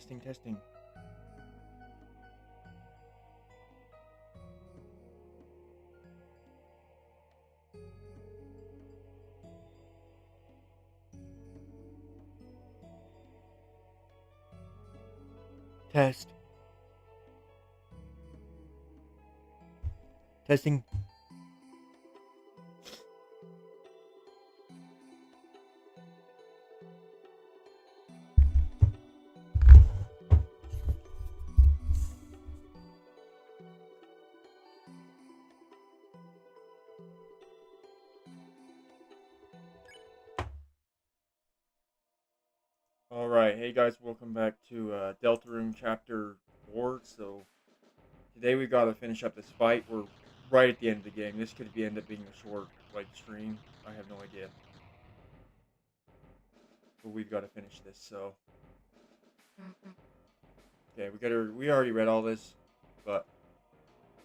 Testing, testing. Test. Testing. Alright, hey guys, welcome back to Deltarune Chapter 4. So, today we gotta finish up this fight. We're right at the end of the game. This could end up being a short, stream. I have no idea. But we've gotta finish this, so. Okay, we already read all this, but.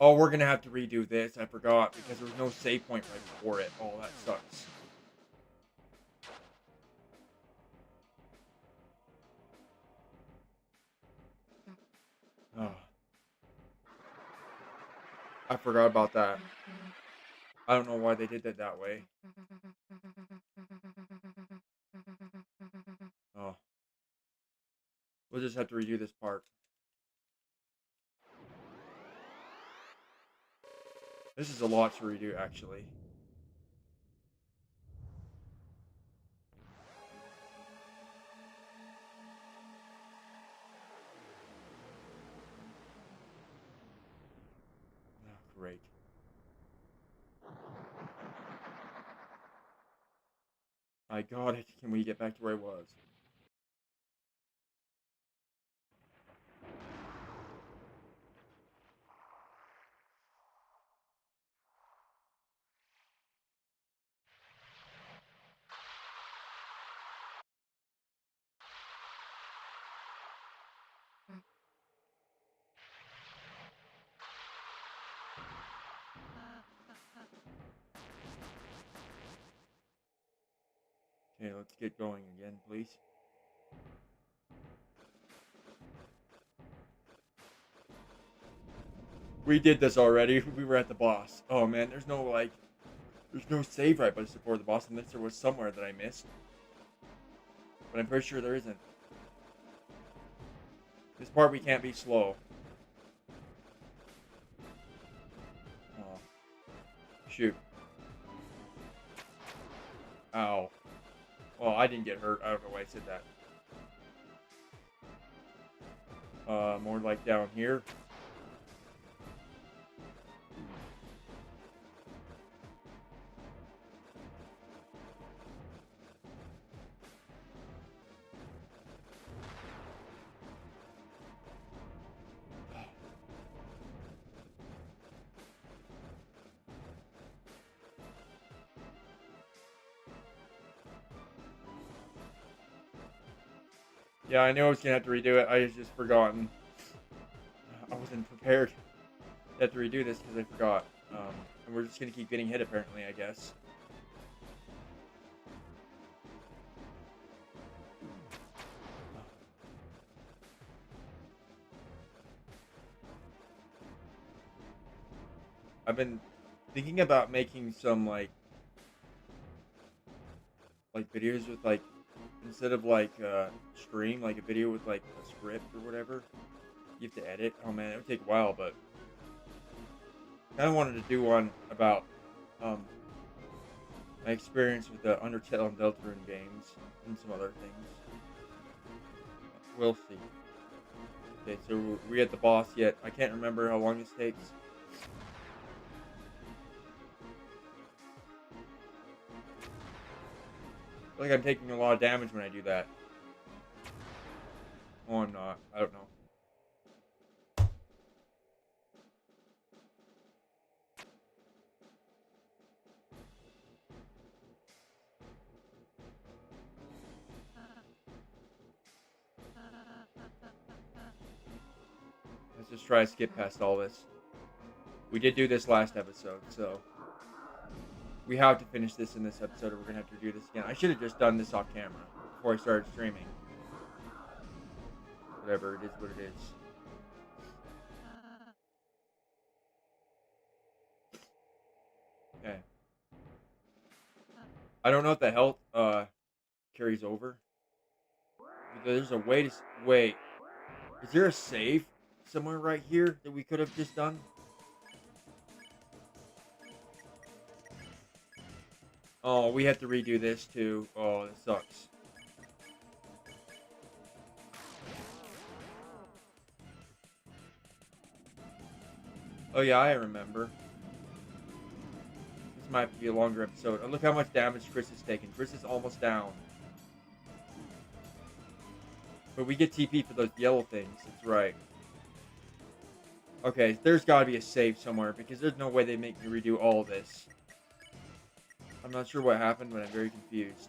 Oh, we're gonna have to redo this. I forgot, because there was no save point right before it. Oh, that sucks. Oh. I forgot about that. I don't know why they did that way. Oh. We'll just have to redo this part. This is a lot to redo, actually. Oh, great. I got it. Can we get back to where I was? Okay, let's get going again, please. We did this already. We were at the boss. Oh man, there's no save right before the boss, unless there was somewhere that I missed. But I'm pretty sure there isn't. This part we can't be slow. Oh. Shoot. Ow. Well, I didn't get hurt. I don't know why I said that. More like down here. Yeah, I knew I was gonna have to redo it. I was just forgotten. I wasn't prepared. I have to redo this because I forgot. And we're just gonna keep getting hit apparently, I guess. I've been thinking about making some videos with instead of stream, like a video with a script or whatever. You have to edit. Oh man, it would take a while, but I kind of wanted to do one about um my experience with the Undertale and Deltarune games and some other things. We'll see. Okay, so we at the boss yet. I can't remember how long this takes. I feel like I'm taking a lot of damage when I do that. Oh, I'm not. I don't know. Let's just try to skip past all this. We did do this last episode, so we have to finish this in this episode, or we're gonna have to do this again. I should have just done this off camera before I started streaming. Whatever, it is what it is. Okay. I don't know if the health carries over. There's a way to wait. Is there a save somewhere right here that we could have just done? Oh, we have to redo this too. Oh, that sucks. Oh yeah, I remember. This might be a longer episode. Oh, look how much damage Chris is taking. Chris is almost down. But we get TP for those yellow things. That's right. Okay, there's got to be a save somewhere because there's no way they make me redo all of this. I'm not sure what happened, but I'm very confused.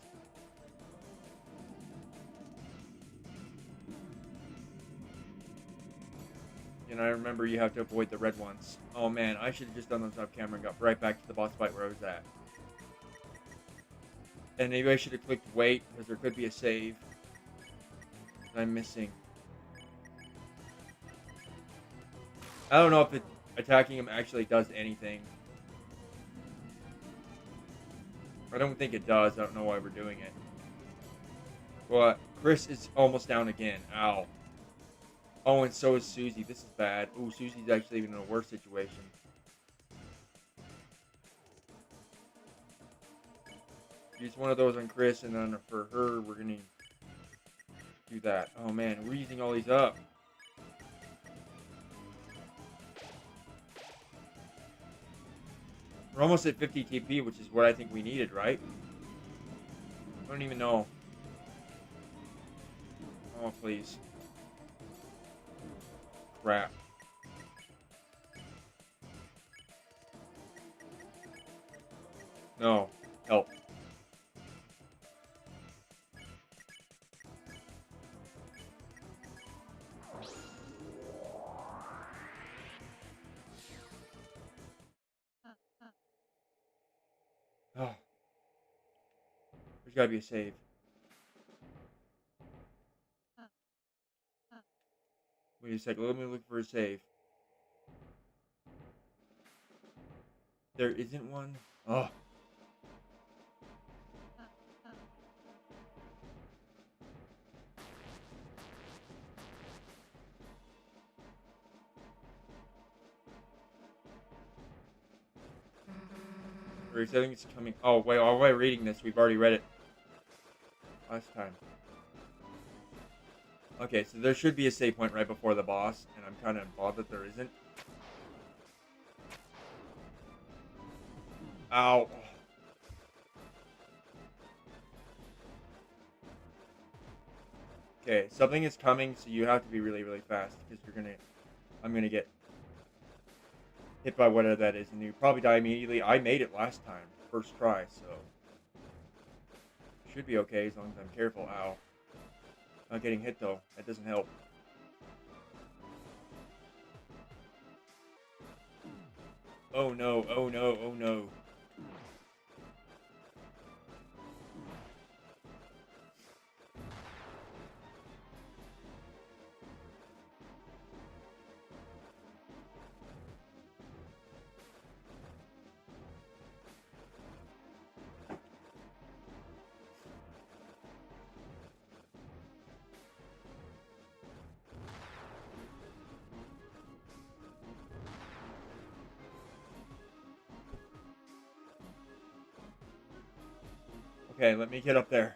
And I remember you have to avoid the red ones. Oh man, I should have just done those off camera and got right back to the boss fight where I was at. And maybe I should have clicked wait because there could be a save that I'm missing. I don't know if attacking him actually does anything. I don't think it does. I don't know why we're doing it. But Chris is almost down again. Ow. Oh, and so is Susie. This is bad. Ooh, Susie's actually even in a worse situation. Use one of those on Chris, and then for her, we're going to do that. Oh, man. We're using all these up. We're almost at 50 TP, which is what I think we needed, right? I don't even know. Oh, please. Crap. No. Help. Oh. There's gotta be a save. Wait a second. Let me look for a save. There isn't one? Oh. I think it's coming. Oh, wait. Why am I reading this? We've already read it last time. Okay, so there should be a save point right before the boss, and I'm kind of bothered that there isn't. Ow. Okay, something is coming, so you have to be really, really fast, because I'm gonna get hit by whatever that is, and you probably die immediately. I made it last time, first try, so should be okay as long as I'm careful. Ow. Not getting hit though. That doesn't help. Oh no, oh no, oh no. Okay, let me get up there.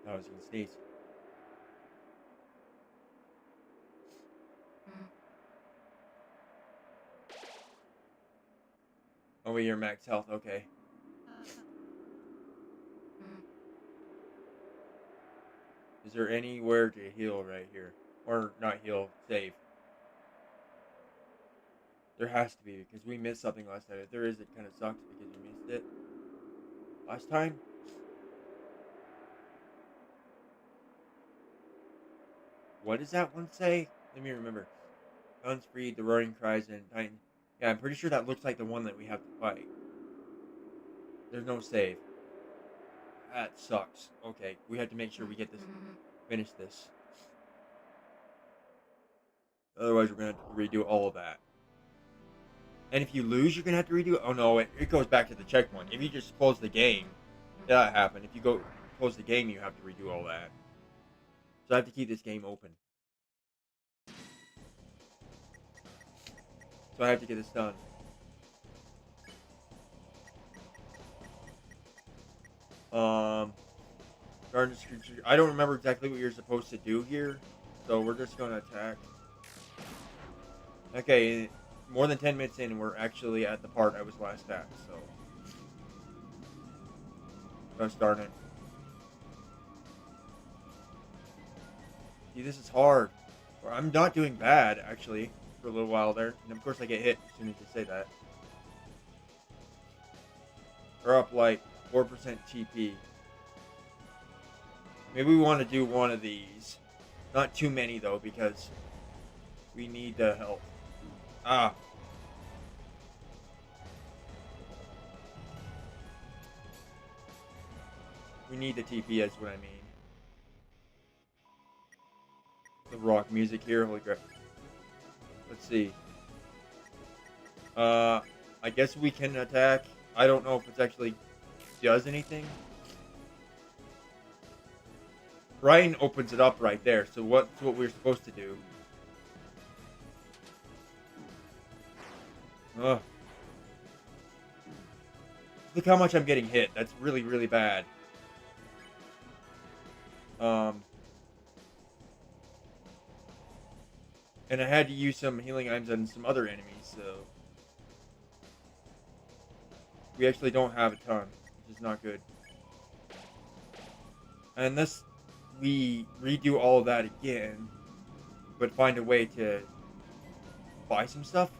I was gonna sneeze. Oh, wait, you're max health. Okay. Is there anywhere to heal right here? Or not heal, save? There has to be, because we missed something last time. If there is, it kind of sucks because we missed it last time. What does that one say? Let me remember. Guns free, the roaring cries, and Titan. Yeah, I'm pretty sure that looks like the one that we have to fight. There's no save. That sucks. Okay, we have to make sure we get this, finish this. Otherwise, we're gonna have to redo all of that. And if you lose, you're gonna have to redo it. Oh no, it goes back to the checkpoint. If you just close the game, that happened. If you go close the game, you have to redo all that. So I have to keep this game open. So I have to get this done. I don't remember exactly what you're supposed to do here, so we're just gonna attack. Okay, more than 10 minutes in, we're actually at the part I was last at, so I'm starting. See, this is hard. I'm not doing bad, actually, for a little while there. And of course I get hit as soon as you say that. We're up like 4% TP. Maybe we want to do one of these. Not too many, though, because we need the help. Ah. We need the TP, is what I mean. The rock music here, holy crap. Let's see. I guess we can attack. I don't know if it actually does anything. Brian opens it up right there, so what's what we're supposed to do? Ugh. Look how much I'm getting hit. That's really, really bad. And I had to use some healing items on some other enemies, so we actually don't have a ton, which is not good. Unless we redo all of that again, but find a way to buy some stuff.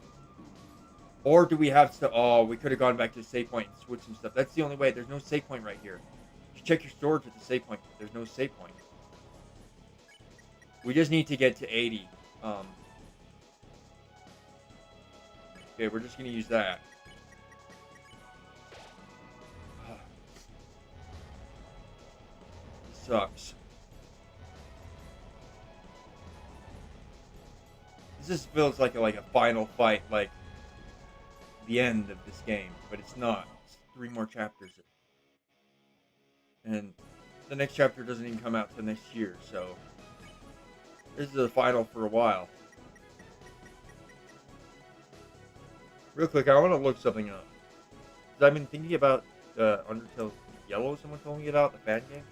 Or do we have to? Oh, we could have gone back to the save point and switched some stuff. That's the only way. There's no save point right here. You check your storage at the save point. There's no save point. We just need to get to 80. Okay, we're just gonna use that. Sucks. This just feels like a final fight, like the end of this game, but it's not. It's 3 more chapters, and the next chapter doesn't even come out till next year. So this is the final for a while. Real quick, I want to look something up. Because I've been thinking about Undertale Yellow. Someone told me about the fan game.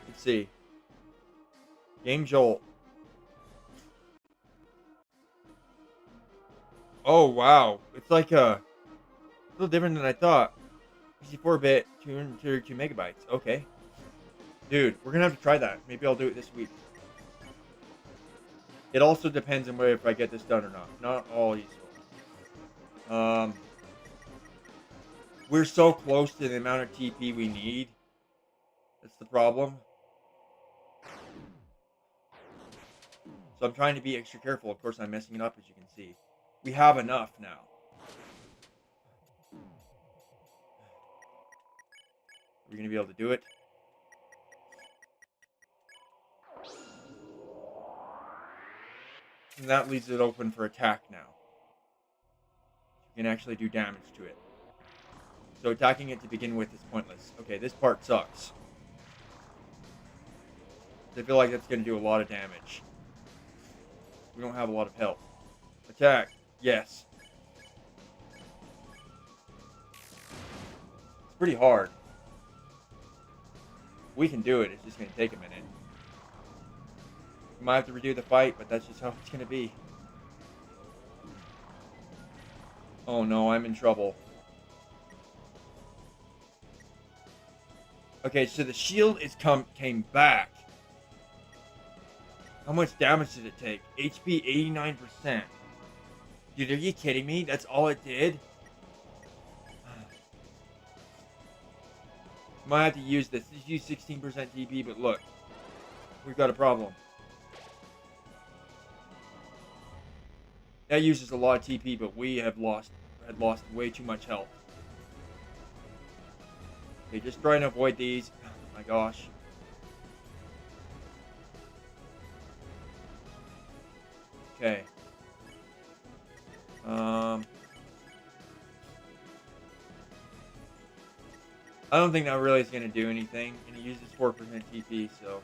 Let's see. Game Jolt. Oh wow, it's like a little different than I thought. 64-bit, 232 megabytes. Okay. Dude, we're gonna have to try that. Maybe I'll do it this week. It also depends on whether if I get this done or not. Not all useful. We're so close to the amount of TP we need. That's the problem. So I'm trying to be extra careful. Of course, I'm messing it up, as you can see. We have enough now. Are we going to be able to do it? And that leaves it open for attack now. You can actually do damage to it. So attacking it to begin with is pointless. Okay, this part sucks. I feel like that's going to do a lot of damage. We don't have a lot of health. Attack. Yes. It's pretty hard. We can do it. It's just going to take a minute. We might have to redo the fight, but that's just how it's going to be. Oh no, I'm in trouble. Okay, so the shield came back. How much damage did it take? HP 89%. Dude, are you kidding me? That's all it did? Might have to use this. Just use 16% TP, but look. We've got a problem. That uses a lot of TP, but we had lost way too much health. Okay, just try and avoid these. Oh my gosh. Okay. I don't think that really is going to do anything, and it uses 4% TP, so...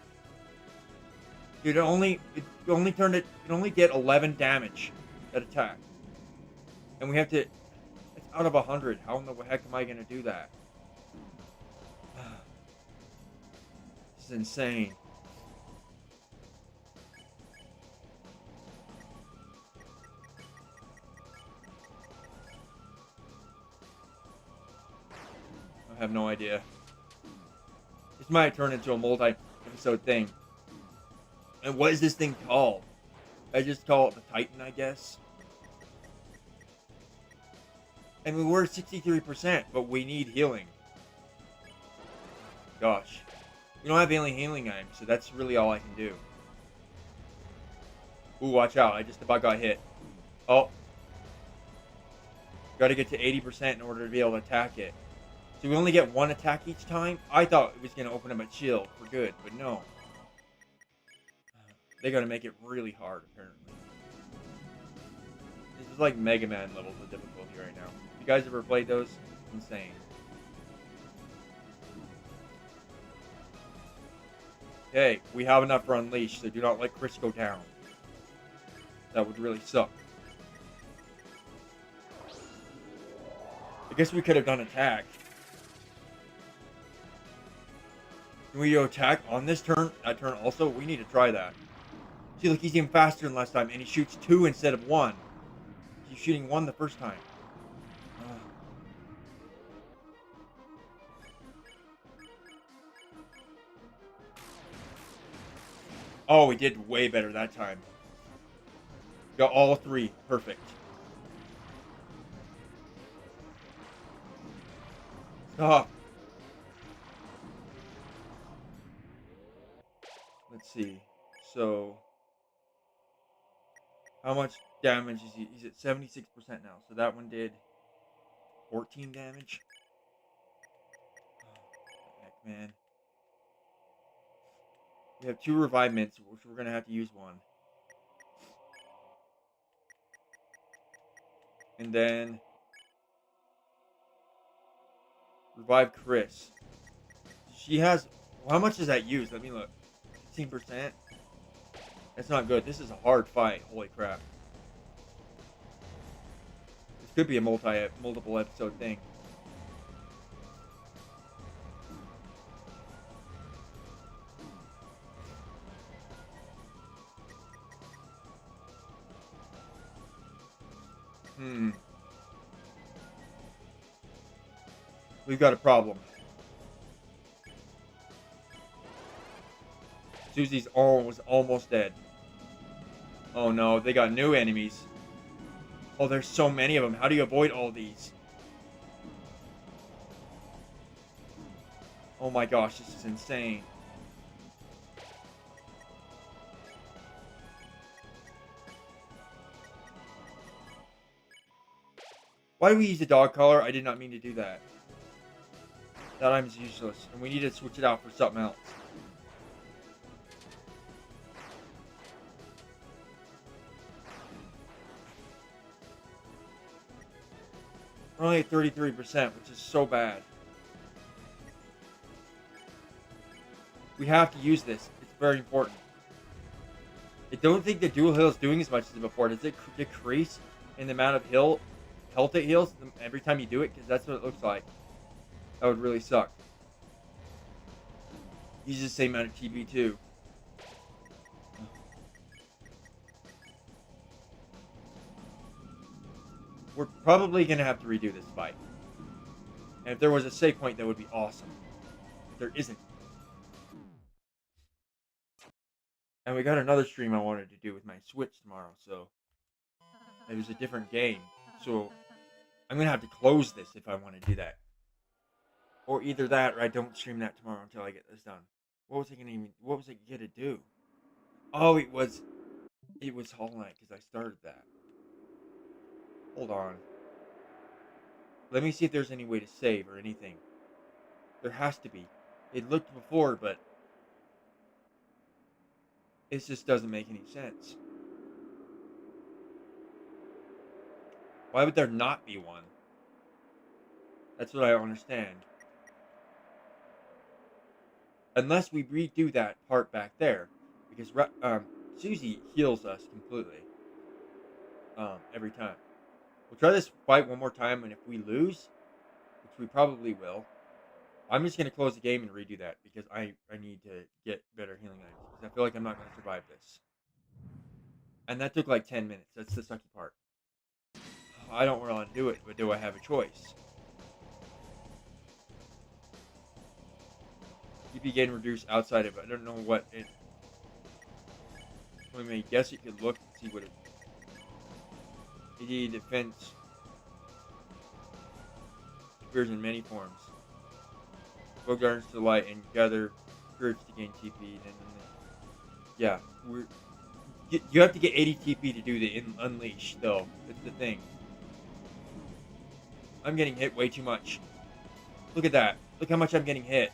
Dude, it only did 11 damage that attack. And we have to... It's out of 100. How in the heck am I going to do that? This is insane. I have no idea. This might turn into a multi-episode thing. And what is this thing called? I just call it the Titan, I guess. I mean, we're at 63%, but we need healing. Gosh. We don't have any healing items, so that's really all I can do. Ooh, watch out. I just about got hit. Oh. Got to get to 80% in order to be able to attack it. So we only get one attack each time? I thought it was going to open up a shield for good, but no. They got to make it really hard, apparently. This is like Mega Man levels of difficulty right now. You guys ever played those? Insane. Okay, we have enough for Unleash, so do not let Chris go down. That would really suck. I guess we could have done attack. Can we do attack on this turn? That turn also? We need to try that. See, look, he's even faster than last time, and he shoots 2 instead of 1. He's shooting 1 the first time. Oh, we did way better that time. Got all 3. Perfect. Stop. Let's see. So, how much damage is he? He's at 76% now. So that one did 14 damage. Oh, heck, man. We have 2 revive mints, which we're going to have to use 1. And then revive Chris. She has... How much does that use? Let me look. 15%? That's not good. This is a hard fight. Holy crap. This could be a multiple episode thing. We've got a problem. Susie's almost dead. Oh no, they got new enemies. Oh, there's so many of them. How do you avoid all these? Oh my gosh, this is insane. Why do we use the dog collar? I did not mean to do that. That item's useless, and we need to switch it out for something else. We're only at 33%, which is so bad. We have to use this. It's very important. I don't think the dual heal is doing as much as before. Does it decrease in the amount of health it heals every time you do it? Because that's what it looks like. That would really suck. Uses the same amount of TP too. We're probably going to have to redo this fight. And if there was a save point, that would be awesome. but there isn't. And we got another stream I wanted to do with my Switch tomorrow, so it was a different game. So I'm gonna have to close this if I want to do that. Or either that, or I don't stream that tomorrow until I get this done. What was it gonna do? Oh, it was Hollow Knight because I started that. Hold on. Let me see if there's any way to save or anything. There has to be. It looked before, but it just doesn't make any sense. Why would there not be one? That's what I don't understand. Unless we redo that part back there, because Susie heals us completely every time. We'll try this fight one more time, and if we lose, which we probably will, I'm just gonna close the game and redo that because I need to get better healing items because I feel like I'm not gonna survive this. And that took like 10 minutes. That's the sucky part. I don't really want to do it, but do I have a choice? TP gain reduced outside of it. I don't know what it. I mean, I guess you could look and see what it. AD defense appears in many forms. Go gardens to light and gather spirits to gain TP. Yeah, you have to get 80 TP to do the unleash, though. That's the thing. I'm getting hit way too much. Look at that. Look how much I'm getting hit.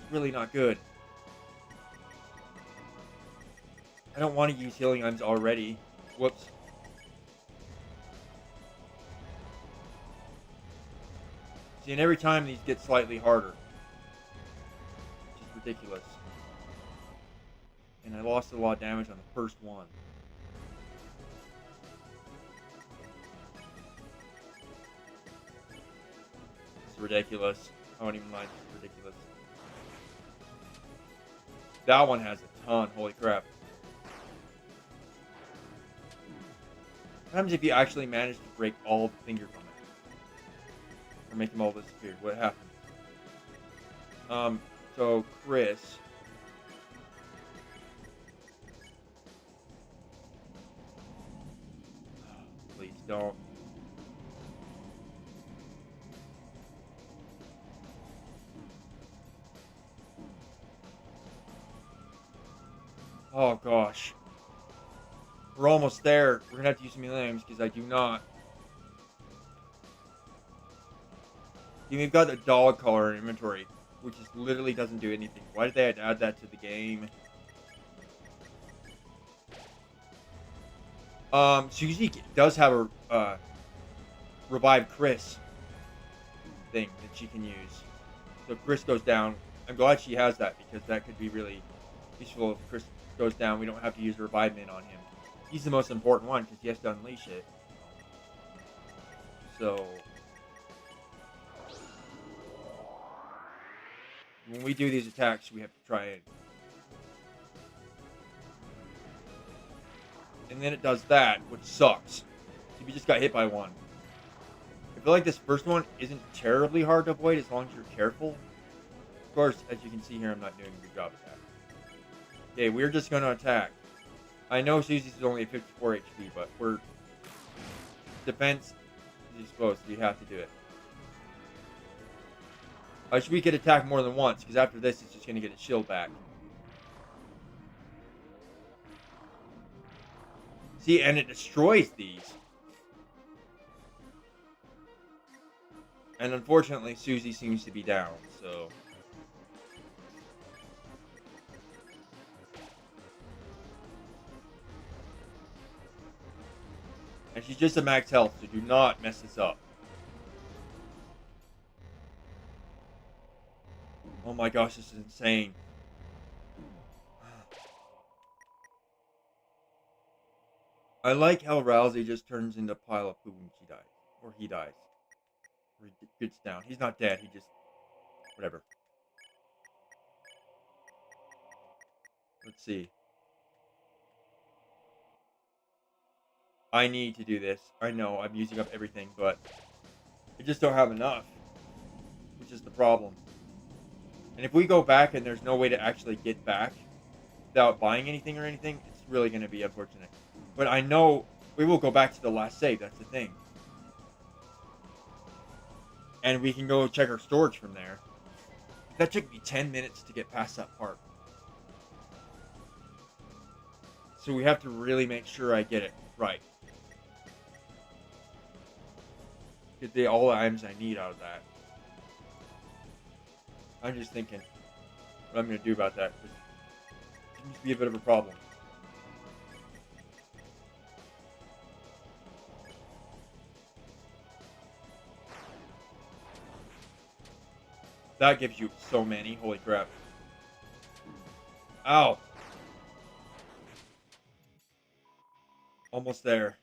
It's really not good. I don't want to use healing items already. Whoops. See, and every time these get slightly harder. Which is ridiculous. And I lost a lot of damage on the first one. It's ridiculous. I won't even lie, it's ridiculous. That one has a ton, holy crap. What happens if you actually manage to break all the finger from it? Or make them all disappear? What happens? So Chris. Please don't. Oh gosh. We're almost there. We're gonna have to use some names because I do not. We've got a dog collar in inventory, which just literally doesn't do anything. Why did they add that to the game? Susie does have a revive Chris thing that she can use. So if Chris goes down, I'm glad she has that because that could be really useful if Chris goes down. We don't have to use a revive min on him. He's the most important one because he has to unleash it. So when we do these attacks, we have to try it. And then it does that, which sucks. So we just got hit by one. I feel like this first one isn't terribly hard to avoid as long as you're careful. Of course, as you can see here, I'm not doing a good job at that. Okay, we're just going to attack. I know Susie's is only at 54 HP, but we're... Defense is exposed, so you have to do it. We could attack more than once, because after this, it's just going to get its shield back. See, and it destroys these. And unfortunately, Susie seems to be down, so... And she's just a max health, so do not mess this up. Oh my gosh, this is insane. I like how Rousey just turns into a pile of poo when she dies. Or he dies. Or he gets down. He's not dead, he just... Whatever. Let's see. I need to do this. I know, I'm using up everything, but... I just don't have enough. Which which is the problem. And if we go back and there's no way to actually get back without buying anything or anything, it's really going to be unfortunate. But I know we will go back to the last save. That's the thing. And we can go check our storage from there. That took me 10 minutes to get past that part. So we have to really make sure I get it right. Get all the items I need out of that. I'm just thinking what I'm going to do about that. It seems to be a bit of a problem. That gives you so many. Holy crap. Ow. Almost there.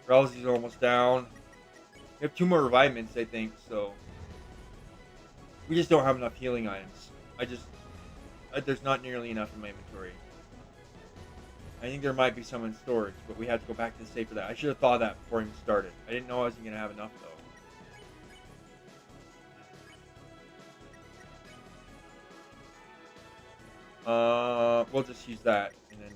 Rousey's almost down. We have 2 more revivements, I think, so. We just don't have enough healing items. There's not nearly enough in my inventory. I think there might be some in storage, but we have to go back to the safe for that. I should have thought of that before I even started. I didn't know I wasn't going to have enough, though. We'll just use that, and then...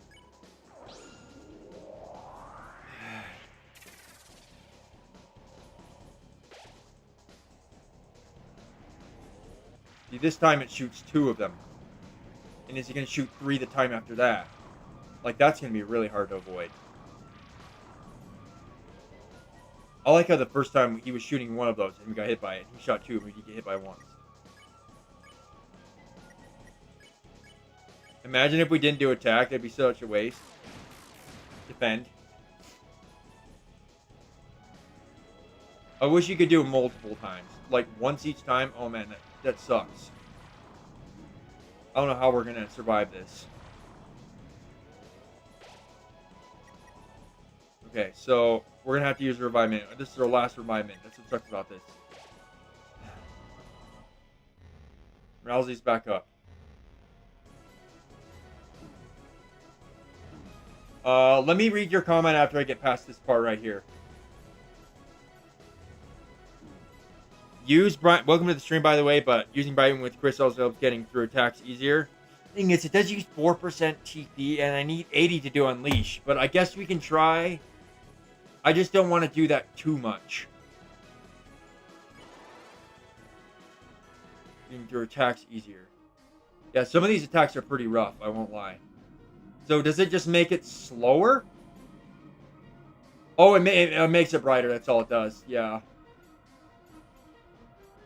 See, this time it shoots 2 of them. And is he going to shoot 3 the time after that? Like, that's going to be really hard to avoid. I like how the first time he was shooting one of those and we got hit by it. He shot 2 and we did get hit by once. Imagine if we didn't do attack. That'd be such a waste. Defend. I wish you could do it multiple times. Like, once each time. Oh, man, that sucks. I don't know how we're going to survive this. Okay, so we're going to have to use a revivement. This is our last revivement. That's what sucks about this. Rousey's back up. Let me read your comment after I get past this part right here. Use Brian. Welcome to the stream, by the way. But using Brian with Chris also helps getting through attacks easier. Thing is, it does use 4% TP, and I need 80 to do Unleash. But I guess we can try. I just don't want to do that too much. Getting through attacks easier. Yeah, some of these attacks are pretty rough. I won't lie. So does it just make it slower? Oh, it makes it brighter. That's all it does. Yeah.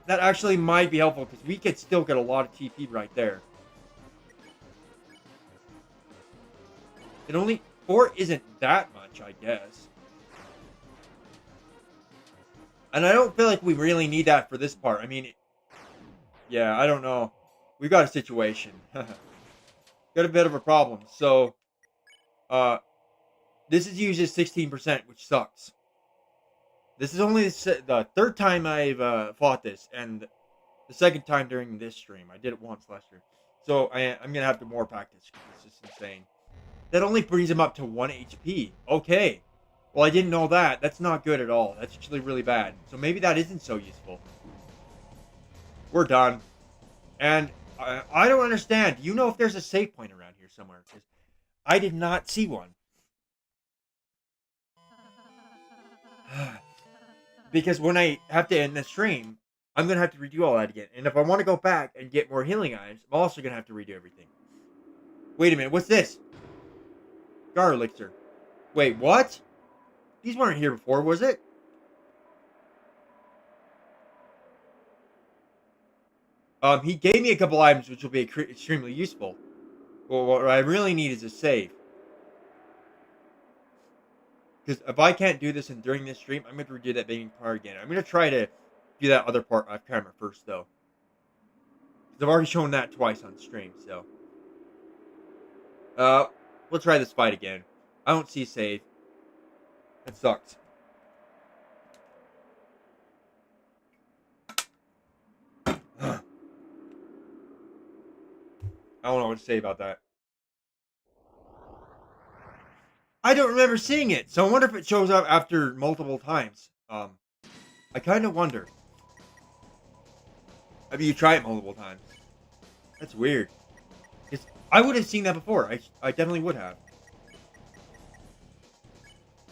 That actually might be helpful because we could still get a lot of TP right there. It only 4 isn't that much, I guess. And I don't feel like we really need that for this part. I mean, yeah, I don't know. We've got a situation. Got a bit of a problem. So, this is usually 16%, which sucks. This is only the 3rd time I've fought this, and the 2nd time during this stream. I did it once last year. So, I'm going to have to more practice. It's just insane. That only brings him up to 1 HP. Okay. Well, I didn't know that. That's not good at all. That's actually really bad. So maybe that isn't so useful. We're done. And I don't understand. Do you know if there's a save point around here somewhere? Because I did not see one. Because when I have to end the stream, I'm going to have to redo all that again. And if I want to go back and get more healing items, I'm also going to have to redo everything. Wait a minute. What's this? Scar Elixir. Wait, what? These weren't here before, was it? He gave me a couple items which will be extremely useful. Well, what I really need is a save. Because if I can't do this during this stream, I'm going to redo that beginning part again. I'm going to try to do that other part off camera first, though. Because I've already shown that twice on stream, so. We'll try this fight again. I don't see a save. It sucks. I don't know what to say about that. I don't remember seeing it, so I wonder if it shows up after multiple times. I kind of wonder. I mean, you try it multiple times. That's weird. Because I would have seen that before. I definitely would have.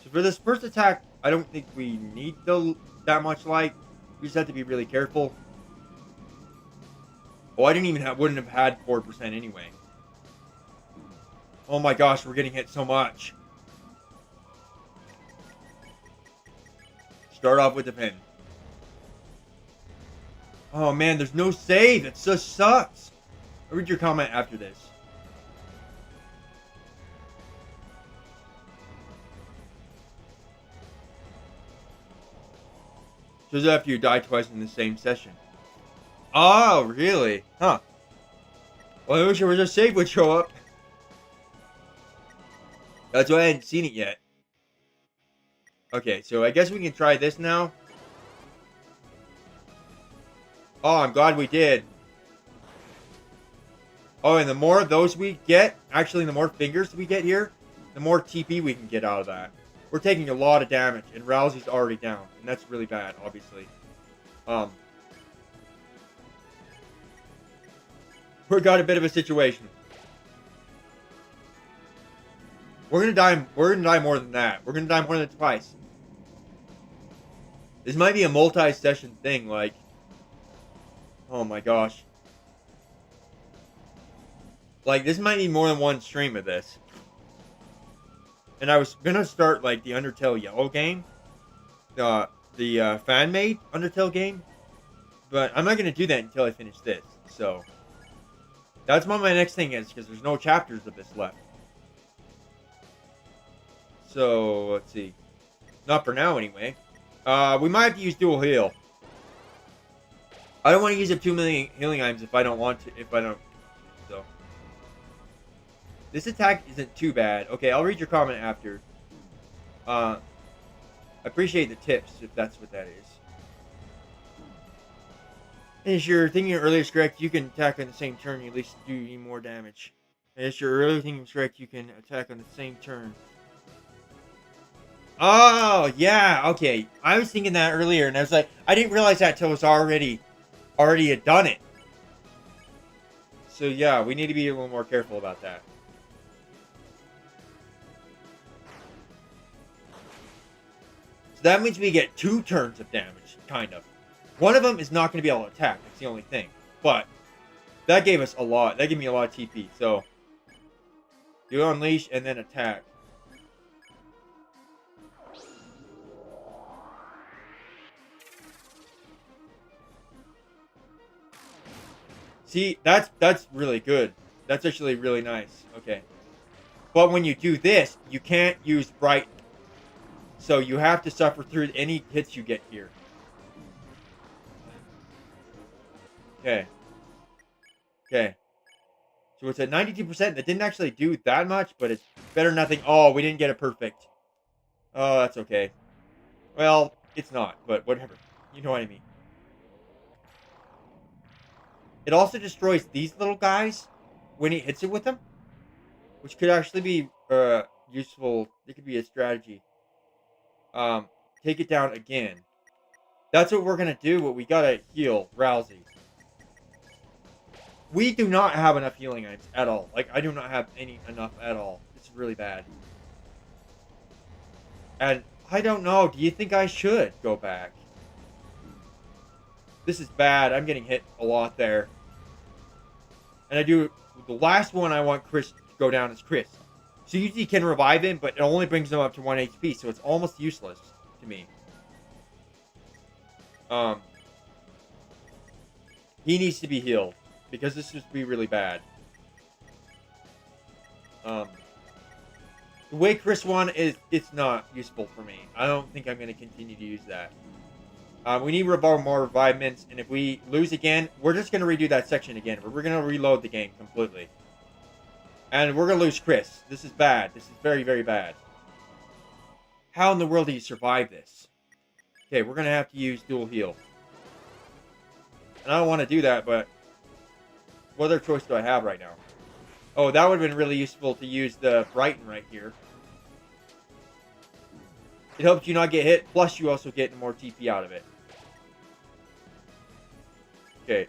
So for this first attack, I don't think we need that much light. We just have to be really careful. Oh, I wouldn't have had 4% anyway. Oh my gosh, we're getting hit so much. Start off with the pin. Oh man, there's no save. It just sucks. I'll read your comment after this. Shows after you die twice in the same session. Oh, really? Huh. Well, I wish there was a save would show up. That's why I hadn't seen it yet. Okay, so I guess we can try this now. Oh, I'm glad we did. Oh, and the more of those we get, actually the more fingers we get here, the more TP we can get out of that. We're taking a lot of damage, and Rousey's already down, and that's really bad, obviously. We've got a bit of a situation. We're gonna die more than that. We're gonna die more than twice. This might be a multi-session thing, like... Oh my gosh. Like, this might be more than one stream of this. And I was gonna start, like, the Undertale Yellow game. The fan-made Undertale game. But I'm not gonna do that until I finish this, so... That's what my next thing is, because there's no chapters of this left. So, let's see. Not for now, anyway. We might have to use dual heal. I don't want to use up 2 million healing items if I don't want to. So. This attack isn't too bad. Okay, I'll read your comment after. I appreciate the tips, if that's what that is. And if your thinking earlier is correct, you can attack on the same turn. You at least do more damage. And if your earlier thinking is correct, you can attack on the same turn. Oh, yeah, okay. I was thinking that earlier, and I was like, I didn't realize that till it was already had done it. So, yeah, we need to be a little more careful about that. So that means we get 2 turns of damage, kind of. One of them is not going to be able to attack. That's the only thing. But that gave us a lot. That gave me a lot of TP. So, do unleash and then attack. See, that's really good. That's actually really nice. Okay. But when you do this, you can't use Brighten. So you have to suffer through any hits you get here. Okay. Okay. So it's at 92%. That didn't actually do that much, but it's better than nothing. Oh, we didn't get it perfect. Oh, that's okay. Well, it's not, but whatever. You know what I mean. It also destroys these little guys when it hits it with them, which could actually be useful. It could be a strategy. Take it down again. That's what we're gonna do, but we gotta heal Rousey. We do not have enough healing items at all. Like, I do not have enough at all. It's really bad. And I don't know. Do you think I should go back? This is bad. I'm getting hit a lot there. And the last one I want Chris to go down is Chris. So usually you can revive him, but it only brings him up to 1 HP, so it's almost useless to me. He needs to be healed, because this would be really bad. The way Chris won it's not useful for me. I don't think I'm going to continue to use that. We need more revivements, and if we lose again, we're just going to redo that section again. We're going to reload the game completely. And we're going to lose Chris. This is bad. This is very, very bad. How in the world do you survive this? Okay, we're going to have to use dual heal. And I don't want to do that, but what other choice do I have right now? Oh, that would have been really useful to use the Brighten right here. It helps you not get hit, plus you also get more TP out of it. Okay.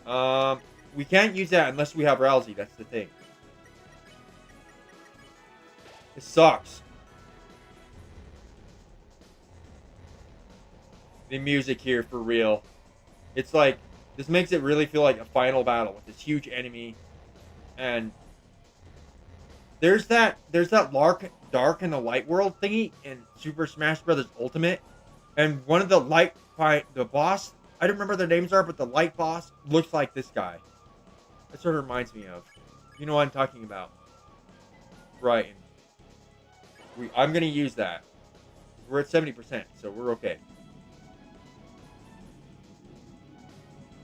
Um, we can't use that unless we have Rousey. That's the thing. It sucks. The music here for real. It's like this makes it really feel like a final battle with this huge enemy, and there's that Lark Dark in the Light World thingy in Super Smash Brothers Ultimate, and one of the light fight the boss. I don't remember their names are, but the light boss looks like this guy. That sort of reminds me of. You know what I'm talking about, right? And I'm gonna use that. We're at 70%, so we're okay.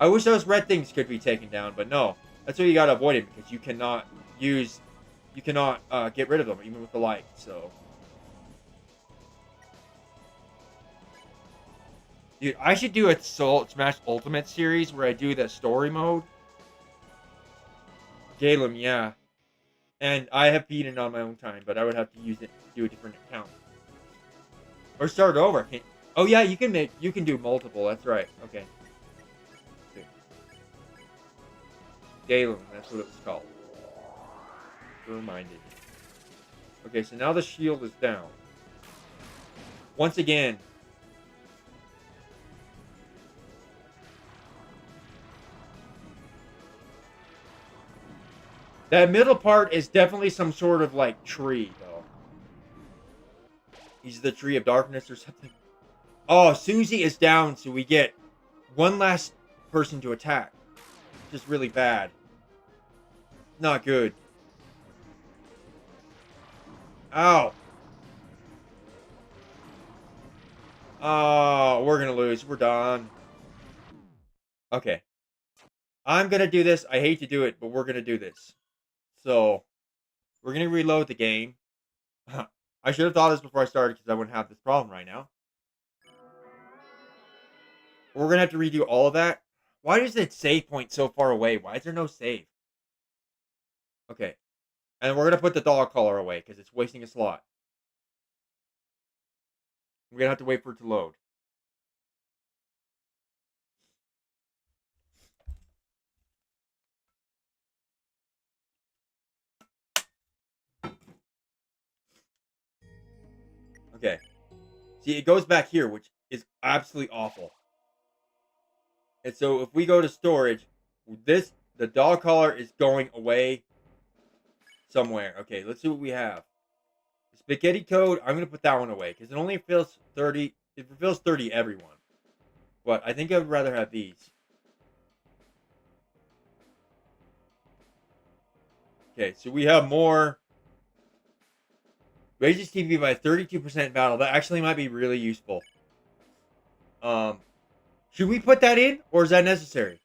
I wish those red things could be taken down, but no. That's why you gotta avoid it because you cannot get rid of them even with the light. So, dude, I should do a Soul Smash Ultimate series where I do the story mode. Galen, yeah, and I have beaten it on my own time, but I would have to use it to do a different account or start over. Oh yeah, you can do multiple. That's right. Okay, Galen, that's what it was called. Reminded. Okay, so now the shield is down. Once again. That middle part is definitely some sort of like tree, though. He's the tree of darkness or something. Oh, Susie is down, so we get one last person to attack. Just really bad. Not good. Ow. Oh, we're gonna lose. We're done. Okay. I'm gonna do this. I hate to do it, but we're gonna do this. So, we're gonna reload the game. I should have thought this before I started because I wouldn't have this problem right now. We're gonna have to redo all of that. Why is that save point so far away? Why is there no save? Okay. And we're gonna put the dog collar away because it's wasting a slot. We're gonna have to wait for it to load. Okay. See, it goes back here, which is absolutely awful. And so if we go to storage, the dog collar is going away somewhere. Okay, let's see what we have. The spaghetti code, I'm gonna put that one away because it only fills 30. It fulfills 30 everyone. But I think I would rather have these. Okay, so we have more. Raises TP by 32% battle. That actually might be really useful. Should we put that in, or is that necessary?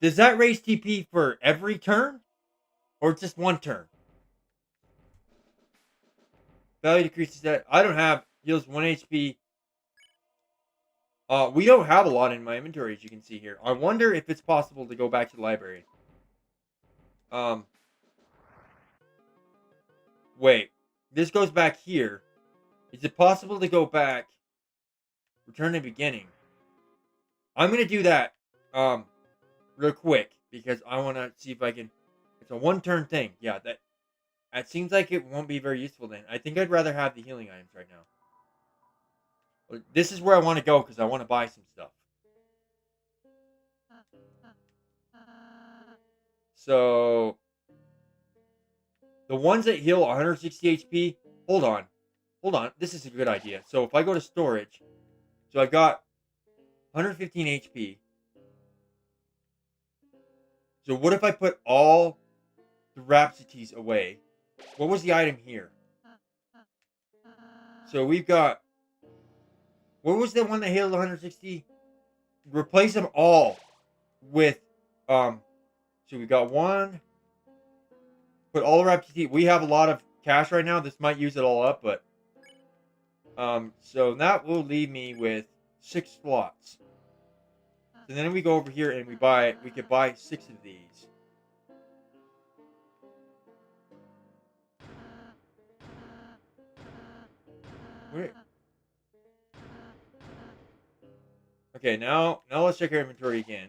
Does that raise TP for every turn, or just one turn? Value decreases that. I don't have heals 1 HP. We don't have a lot in my inventory, as you can see here. I wonder if it's possible to go back to the library. Wait. This goes back here. Is it possible to go back? Return to beginning. I'm gonna do that, real quick because I want to see if I can. It's a one-turn thing. Yeah, that seems like it won't be very useful then. I think I'd rather have the healing items right now. This is where I want to go because I want to buy some stuff. So the ones that heal 160 HP. Hold on, hold on. This is a good idea. So if I go to storage, so I've got 115 HP. So what if I put all the Rhapsodies away? What was the item here? So we've got. What was the one that healed 160? Replace them all with. So we got one. Put all the Rhapsodies. We have a lot of cash right now. This might use it all up, but. So that will leave me with 6 slots. So then we go over here and we could buy 6 of these. Where? Okay, now let's check our inventory again,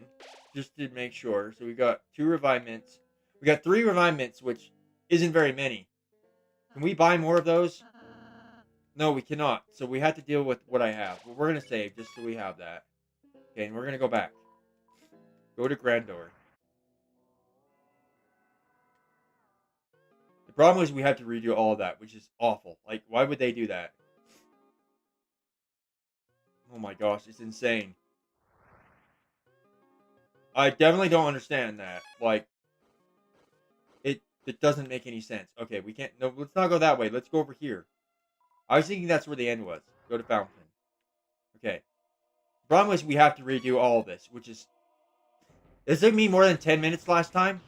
just to make sure. So we got 2 revive mints. We got 3 revive mints, which isn't very many. Can we buy more of those? No, we cannot. So we have to deal with what I have. But we're gonna save just so we have that. Okay, and we're gonna go back. Go to Grandor. The problem is we have to redo all of that, which is awful. Like, why would they do that? Oh my gosh, it's insane. I definitely don't understand that. Like, it doesn't make any sense. Okay, we can't. No, let's not go that way. Let's go over here. I was thinking that's where the end was. Go to Fountain. Okay. The problem is we have to redo all of this, which is... This took me more than 10 minutes last time,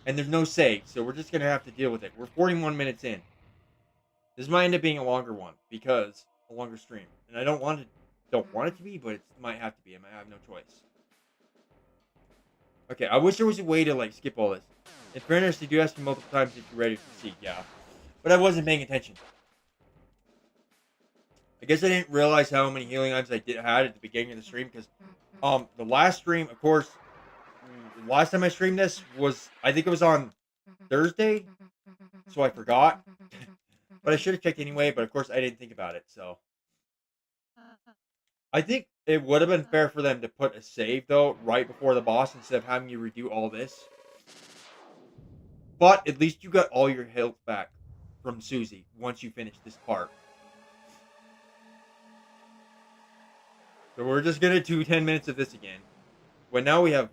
and there's no save, so we're just going to have to deal with it. We're 41 minutes in. This might end up being a longer one, because a longer stream. And I don't want it to be, but it might have to be. I might have no choice. Okay, I wish there was a way to, like, skip all this. In fairness, they do ask you multiple times if you're ready to proceed, yeah. But I wasn't paying attention. I guess I didn't realize how many healing items I had at the beginning of the stream, because, the last stream, of course, last time I streamed this was, I think it was on Thursday, so I forgot. But I should have checked anyway, but of course I didn't think about it, so. I think it would have been fair for them to put a save, though, right before the boss, instead of having you redo all this. But at least you got all your health back from Susie once you finish this part. So we're just gonna do 10 minutes of this again. But now we have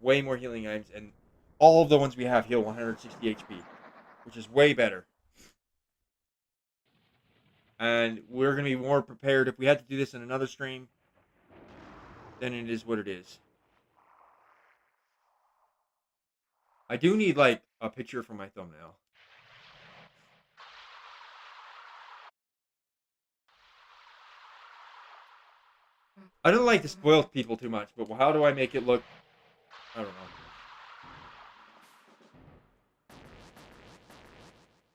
way more healing items, and all of the ones we have heal 160 HP, which is way better. And we're gonna be more prepared if we had to do this in another stream. Then it is what it is. I do need, like, a picture for my thumbnail. I don't like to spoil people too much, but how do I make it look? I don't know.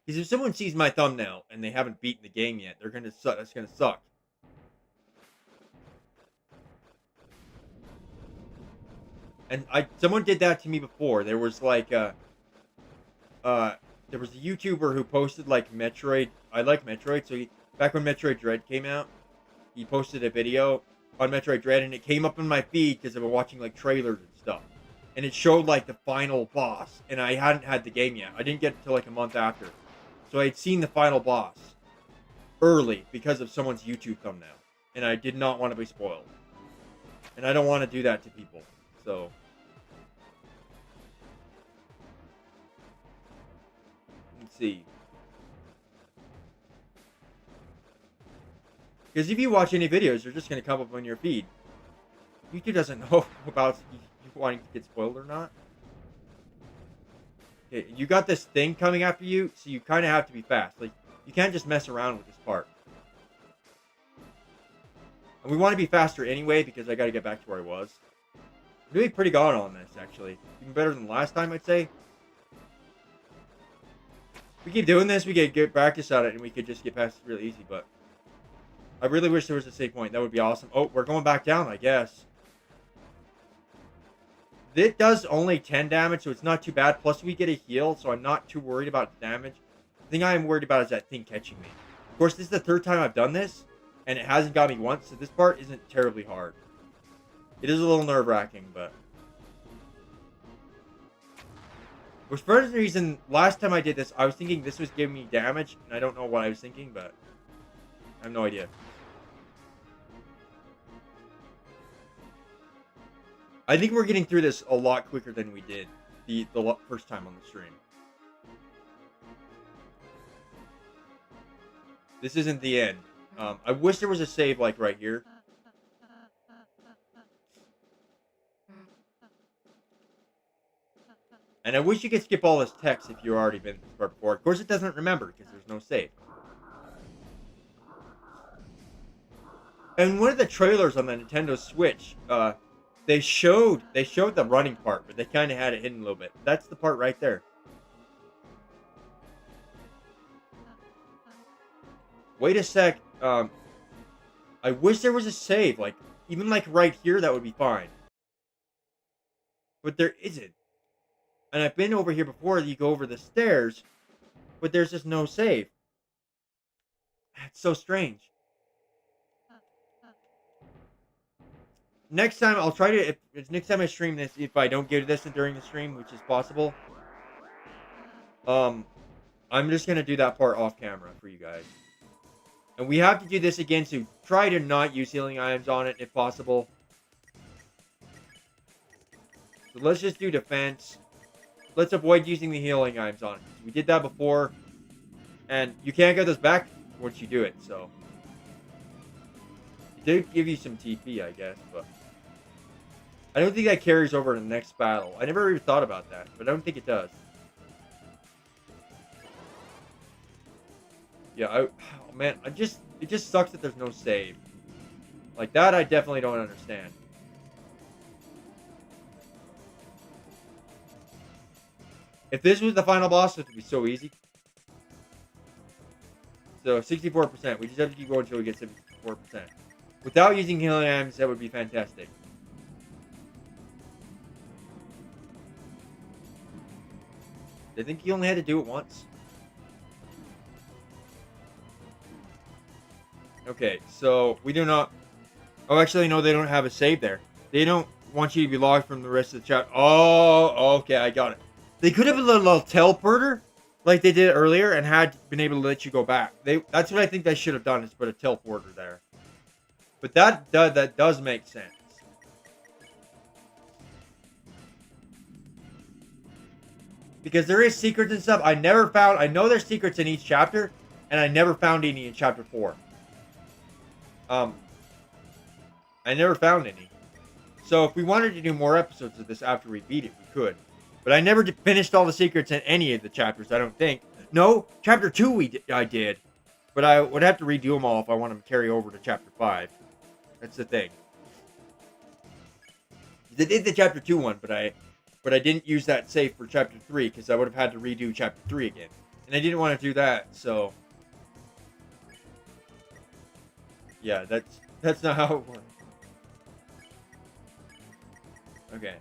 Because if someone sees my thumbnail and they haven't beaten the game yet, they're gonna suck. That's gonna suck. And someone did that to me before. There was like there was a YouTuber who posted like Metroid. I like Metroid, so back when Metroid Dread came out, he posted a video on Metroid Dread, and it came up in my feed because I've been watching like trailers and stuff, and it showed like the final boss, and I hadn't had the game yet. I didn't get it until like a month after, so I had seen the final boss early because of someone's YouTube thumbnail, and I did not want to be spoiled, and I don't want to do that to people, so. Let's see. Because if you watch any videos, they're just going to come up on your feed. YouTube doesn't know about you wanting to get spoiled or not. Okay, you got this thing coming after you, so you kind of have to be fast. Like, you can't just mess around with this part. And we want to be faster anyway, because I got to get back to where I was. I'm doing pretty good on this, actually. Even better than last time, I'd say. If we keep doing this, we get good practice at it, and we could just get past it really easy, but... I really wish there was a save point. That would be awesome. Oh, we're going back down, I guess. It does only 10 damage, so it's not too bad. Plus, we get a heal, so I'm not too worried about the damage. The thing I am worried about is that thing catching me. Of course, this is the third time I've done this, and it hasn't got me once, so this part isn't terribly hard. It is a little nerve-wracking, but... Which, for some reason, last time I did this, I was thinking this was giving me damage, and I don't know what I was thinking, but... I have no idea. I think we're getting through this a lot quicker than we did the first time on the stream. This isn't the end. I wish there was a save like right here. And I wish you could skip all this text if you've already been this part before. Of course, it doesn't remember because there's no save. And one of the trailers on the Nintendo Switch, they showed the running part, but they kind of had it hidden a little bit. That's the part right there. Wait a sec. I wish there was a save, like, Even like right here, that would be fine. But there isn't. And I've been over here before. You go over the stairs, but there's just no save. It's so strange. Next time I'll try to. If next time I stream this, if I don't get this during the stream, which is possible, I'm just gonna do that part off camera for you guys. And we have to do this again to try to not use healing items on it if possible. So let's just do defense. Let's avoid using the healing items on it. We did that before. And you can't get those back once you do it, so. It did give you some TP, I guess, but. I don't think that carries over to the next battle. I never even thought about that, but I don't think it does. Yeah, oh man, it just sucks that there's no save. Like that, I definitely don't understand. If this was the final boss, it would be so easy. So 64%. We just have to keep going until we get 74%. Without using healing items, that would be fantastic. I think you only had to do it once. Okay, so we do not. Oh, actually, no, they don't have a save there. They don't want you to be logged from the rest of the chat. Oh, okay, I got it. They could have a little teleporter like they did earlier and had been able to let you go back. That's what I think they should have done, is put a teleporter there. But that does make sense. Because there is secrets and stuff. I know there's secrets in each chapter, and I never found any in chapter 4. I never found any. So if we wanted to do more episodes of this after we beat it, we could. But I never finished all the secrets in any of the chapters, I don't think. No, chapter 2 I did. But I would have to redo them all if I want them to carry over to chapter 5. That's the thing. I did the chapter 2 one, but I didn't use that save for chapter 3 because I would have had to redo chapter 3 again. And I didn't want to do that, so. Yeah, that's not how it works. Okay.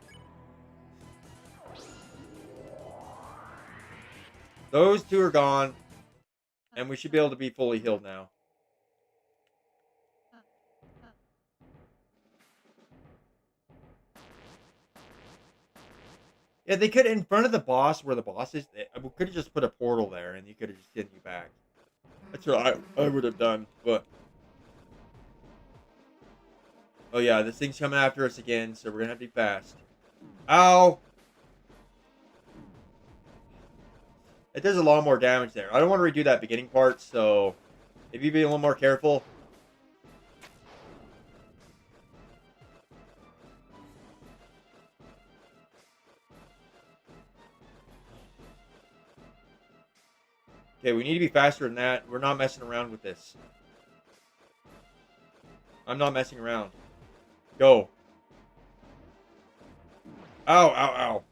Those two are gone. And we should be able to be fully healed now. Yeah, they could, in front of the boss, where the boss is, we could have just put a portal there and you could have just sent you back. That's what I would have done, but. Oh yeah, this thing's coming after us again, so we're gonna have to be fast. Ow! It does a lot more damage there. I don't want to redo that beginning part, so if you be a little more careful. Okay, we need to be faster than that. We're not messing around with this. I'm not messing around. Go. Ow, ow, ow.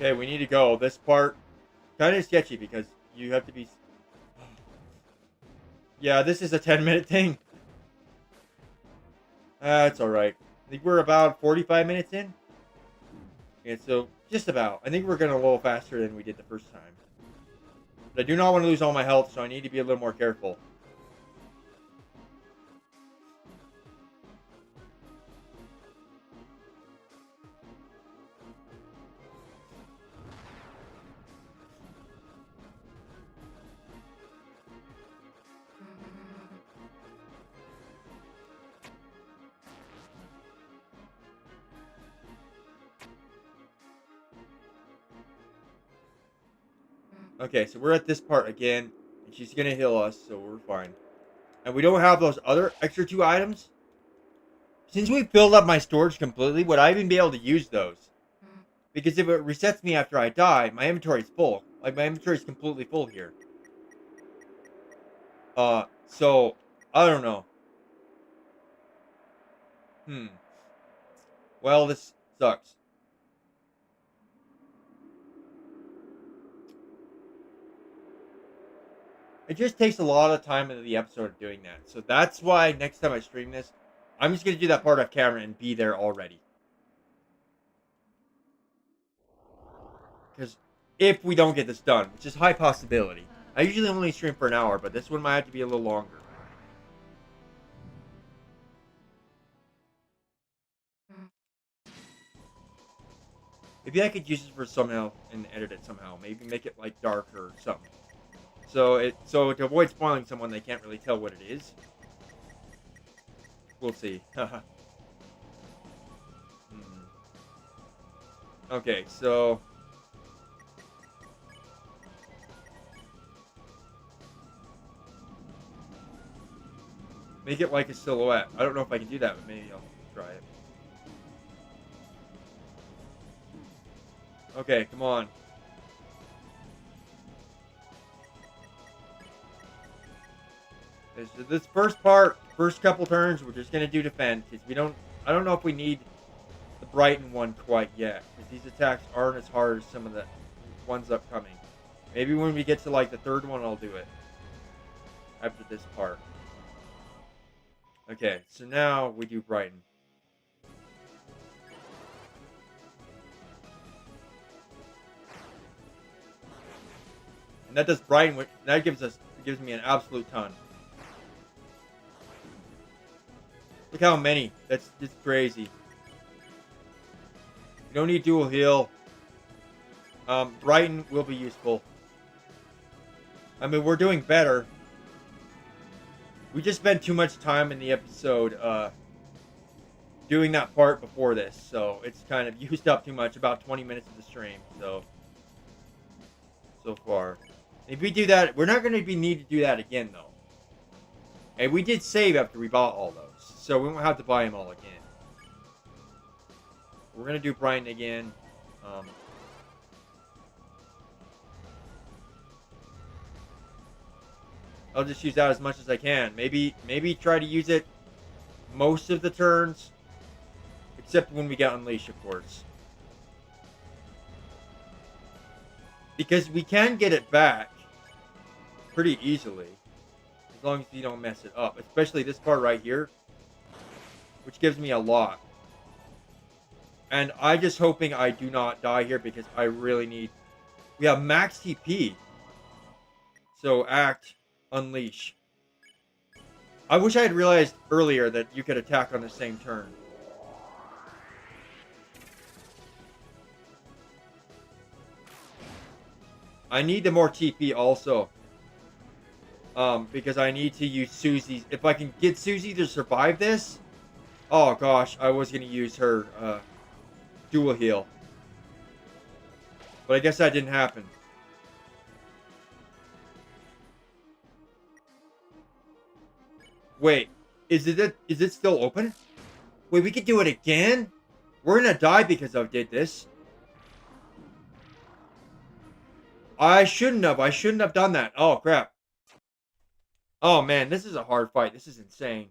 Okay, we need to go. This part, kind of sketchy because you have to be. Yeah, this is a 10-minute thing. That's alright. I think we're about 45 minutes in. And so, just about. I think we're going a little faster than we did the first time. But I do not want to lose all my health, so I need to be a little more careful. Okay, so we're at this part again, and she's gonna heal us, so we're fine. And we don't have those other extra 2 items. Since we filled up my storage completely, would I even be able to use those? Because if it resets me after I die, my inventory's full. Like, my inventory's completely full here. So, I don't know. Well, this sucks. It just takes a lot of time into the episode of doing that. So that's why next time I stream this, I'm just going to do that part off camera and be there already. Because if we don't get this done, which is a high possibility. I usually only stream for an hour, but this one might have to be a little longer. Maybe I could use it for somehow and edit it somehow. Maybe make it like darker or something. So to avoid spoiling someone, they can't really tell what it is. We'll see. Okay, so make it like a silhouette. I don't know if I can do that, but maybe I'll try it. Okay, come on. This first part, first couple turns, we're just gonna do defend because I don't know if we need the Brighton one quite yet because these attacks aren't as hard as some of the ones upcoming. Maybe when we get to like the third one, I'll do it after this part. Okay, so now we do Brighton. And that does Brighton, that gives me an absolute ton. Look how many. That's just crazy. You don't need dual heal. Brighton will be useful. I mean, we're doing better. We just spent too much time in the episode doing that part before this, so it's kind of used up too much. About 20 minutes of the stream, so far. If we do that, we're not going to need to do that again, though. And we did save after we bought all those, so we won't have to buy them all again. We're going to do Brighton again. I'll just use that as much as I can. Maybe try to use it most of the turns, except when we get Unleash, of course. Because we can get it back pretty easily. As long as you don't mess it up. Especially this part right here. Which gives me a lot. And I'm just hoping I do not die here because I really need... We have max TP. So act, unleash. I wish I had realized earlier that you could attack on the same turn. I need the more TP also. Because I need to use Susie's. If I can get Susie to survive this. Oh gosh, I was going to use her dual heal. But I guess that didn't happen. Wait, is it still open? Wait, we could do it again? We're going to die because I did this. I shouldn't have done that. Oh, crap. Oh, man, this is a hard fight. This is insane.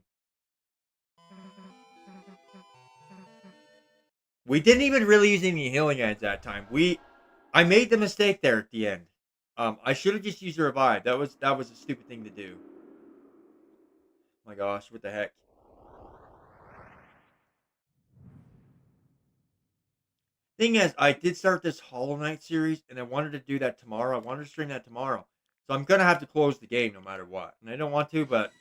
We didn't even really use any healing at that time. I made the mistake there at the end. I should have just used a revive. That was a stupid thing to do. My gosh, what the heck? Thing is, I did start this Hollow Knight series, and I wanted to do that tomorrow. I wanted to stream that tomorrow. So I'm going to have to close the game no matter what. And I don't want to, but...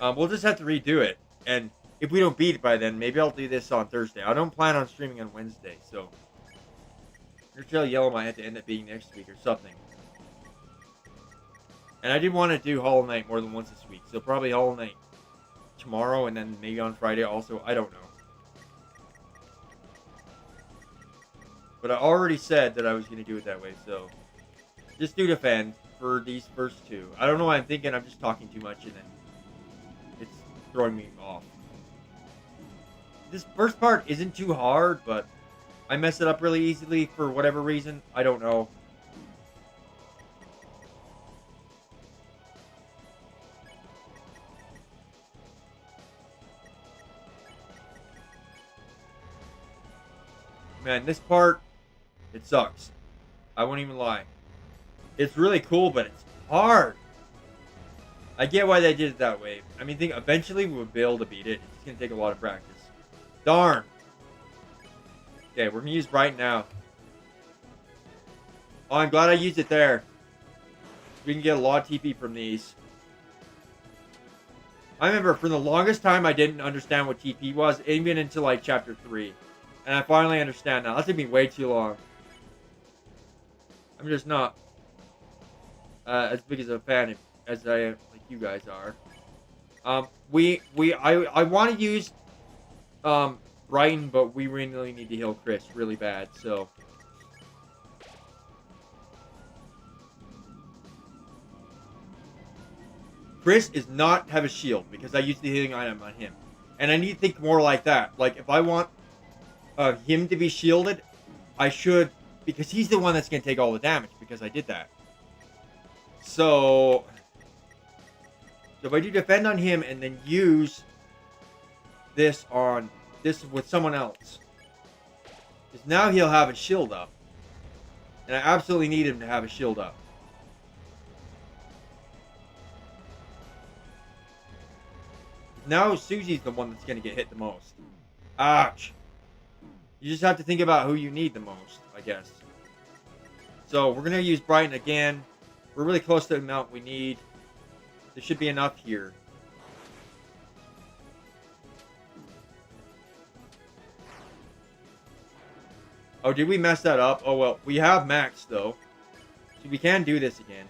we'll just have to redo it. And if we don't beat it by then, maybe I'll do this on Thursday. I don't plan on streaming on Wednesday, so... Undertale Yellow might have to end up being next week or something. And I did want to do Hollow Knight more than once this week. So probably Hollow Knight tomorrow and then maybe on Friday also. I don't know. But I already said that I was going to do it that way, so... Just do defend for these first two. I don't know why I'm thinking I'm just talking too much and then... It's throwing me off. This first part isn't too hard, but I mess it up really easily for whatever reason. I don't know. Man, this part, it sucks. I won't even lie. It's really cool, but it's hard. I get why they did it that way. I mean, think eventually we would be able to beat it. It's gonna take a lot of practice. Darn. Okay, we're gonna use Bright now. Oh, I'm glad I used it there. We can get a lot of TP from these. I remember for the longest time I didn't understand what TP was, even until like chapter 3. And I finally understand now. That took me way too long. I'm just not as big as a fan as I am, like you guys are. I want to use Brighton, but we really need to heal Chris really bad. So Chris is not have a shield because I used the healing item on him, and I need to think more like that. Like if I want him to be shielded, I should, because he's the one that's gonna take all the damage because I did that. So if I do defend on him and then use this on this with someone else, because now he'll have a shield up, and I absolutely need him to have a shield up. Now Susie's the one that's going to get hit the most. Ouch. You just have to think about who you need the most, I guess. So we're going to use Brighton again. We're really close to the amount we need. There should be enough here. Oh, did we mess that up? Oh, well, we have Max, though. So we can do this again.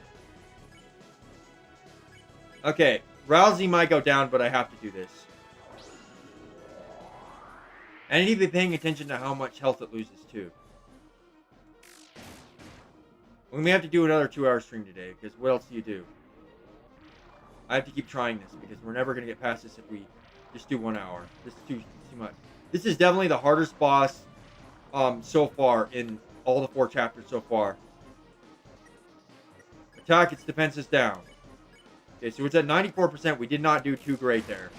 Okay, Rousey might go down, but I have to do this. And I need to be paying attention to how much health it loses, too. We may have to do another 2-hour stream today, because what else do you do? I have to keep trying this, because we're never going to get past this if we just do 1 hour. This is too much. This is definitely the hardest boss so far in all the 4 chapters so far. Attack, its defense is down. Okay, so it's at 94%. We did not do too great there.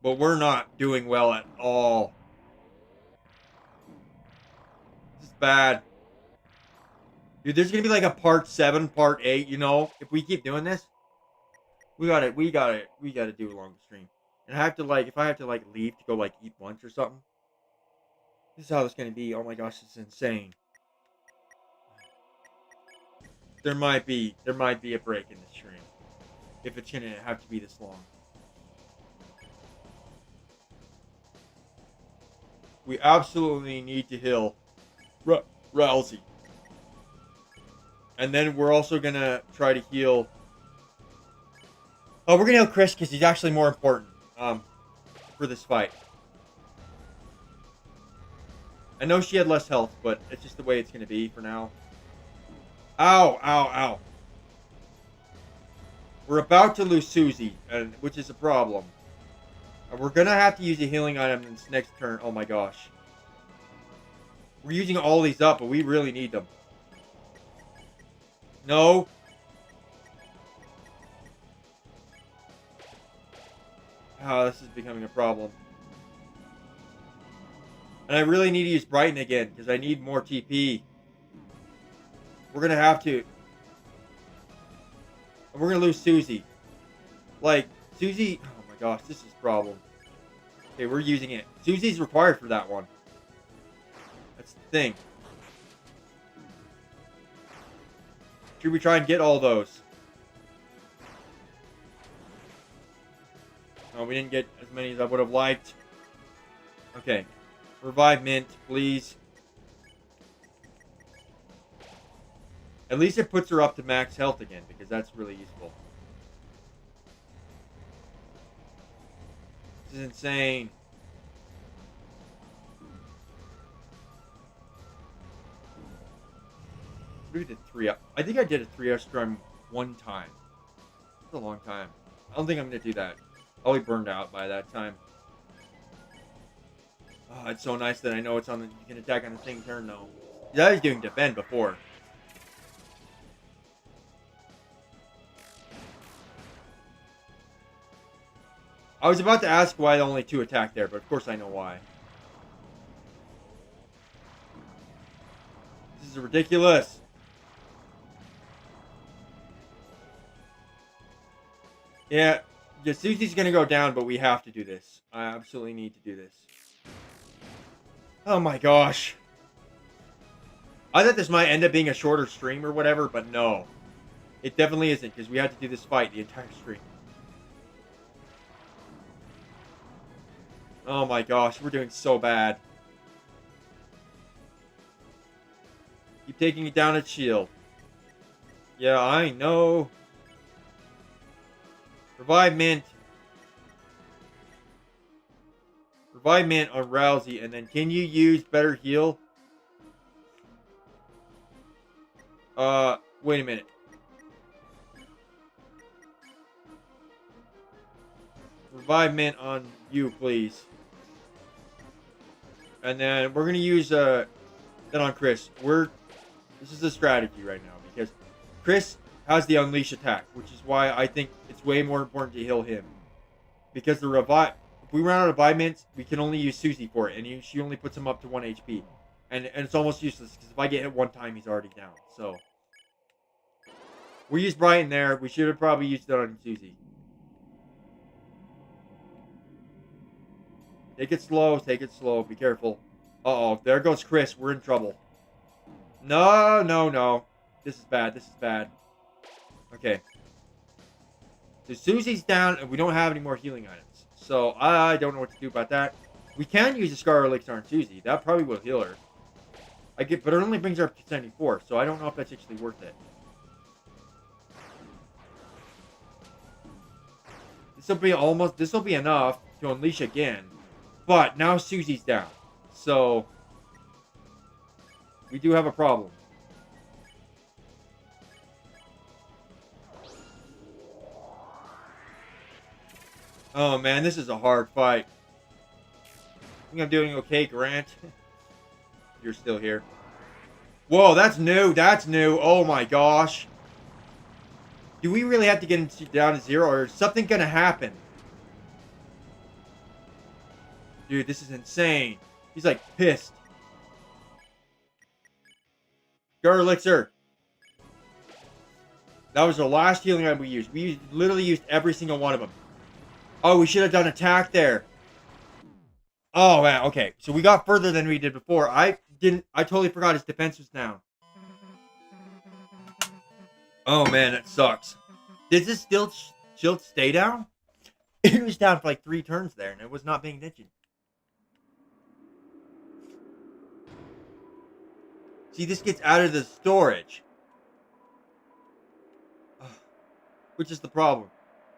But we're not doing well at all. This is bad. Dude, there's gonna be like a part 7, part 8, you know? If we keep doing this, we gotta do a long stream. And I have to like, if I have to like leave to go like eat lunch or something. This is how it's gonna be. Oh my gosh, it's insane. There might be a break in the stream. If it's gonna have to be this long. We absolutely need to heal Rousey. And then we're also gonna try to heal. Oh, we're gonna heal Chris because he's actually more important for this fight. I know she had less health, but it's just the way it's gonna be for now. Ow, ow, ow. We're about to lose Susie, which is a problem. And we're gonna have to use a healing item in this next turn. Oh my gosh. We're using all these up, but we really need them. No. Oh, this is becoming a problem. And I really need to use Brighton again, because I need more TP. We're going to have to. And we're going to lose Susie. Like, Susie... Oh my gosh, this is a problem. Okay, we're using it. Susie's required for that one. That's the thing. Should we try and get all those? No, we didn't get as many as I would have liked. Okay. Revive Mint, please. At least it puts her up to max health again, because that's really useful. This is insane. We did 3 up. I think I did a 3-hour stream one time. It's a long time. I don't think I'm gonna do that. I'll be burned out by that time. Oh, it's so nice that I know it's on. You can attack on the same turn though. I was doing defend before. I was about to ask why only 2 attack there, but of course I know why. This is ridiculous. Yeah, Susie's gonna go down, but we have to do this. I absolutely need to do this. Oh my gosh. I thought this might end up being a shorter stream or whatever, but no. It definitely isn't, because we had to do this fight the entire stream. Oh my gosh, we're doing so bad. Keep taking it down its shield. Yeah, I know. Revive Mint. Revive Mint on Rousey, and then can you use better heal? Wait a minute. Revive Mint on you, please. And then we're gonna use that on Chris. This is a strategy right now because Chris has the Unleash attack, which is why I think it's way more important to heal him. Because the revive, if we run out of Revive Mints, we can only use Susie for it, and she only puts him up to 1 HP, and it's almost useless because if I get hit one time, he's already down. So we used Brighton there. We should have probably used it on Susie. Take it slow. Take it slow. Be careful. Uh-oh. There goes Chris. We're in trouble. No, no, no. This is bad. This is bad. Okay. So Susie's down, and we don't have any more healing items. So I don't know what to do about that. We can use a Scar Elixir on Susie. That probably will heal her. But it only brings her up to 74, so I don't know if that's actually worth it. This will be enough to unleash again. But now Susie's down. So we do have a problem. Oh man, this is a hard fight. I think I'm doing okay, Grant. You're still here. Whoa, that's new. That's new. Oh my gosh. Do we really have to get him down to 0, or is something gonna happen? Dude, this is insane. He's like pissed. Scar Elixir. That was the last healing item we used. We literally used every single one of them. Oh, we should have done attack there. Oh man, okay. So we got further than we did before. I totally forgot his defense was down. Oh man, that sucks. Did this shield stay down? It was down for like 3 turns there, and it was not being ditched. See, this gets out of the storage. Which is the problem.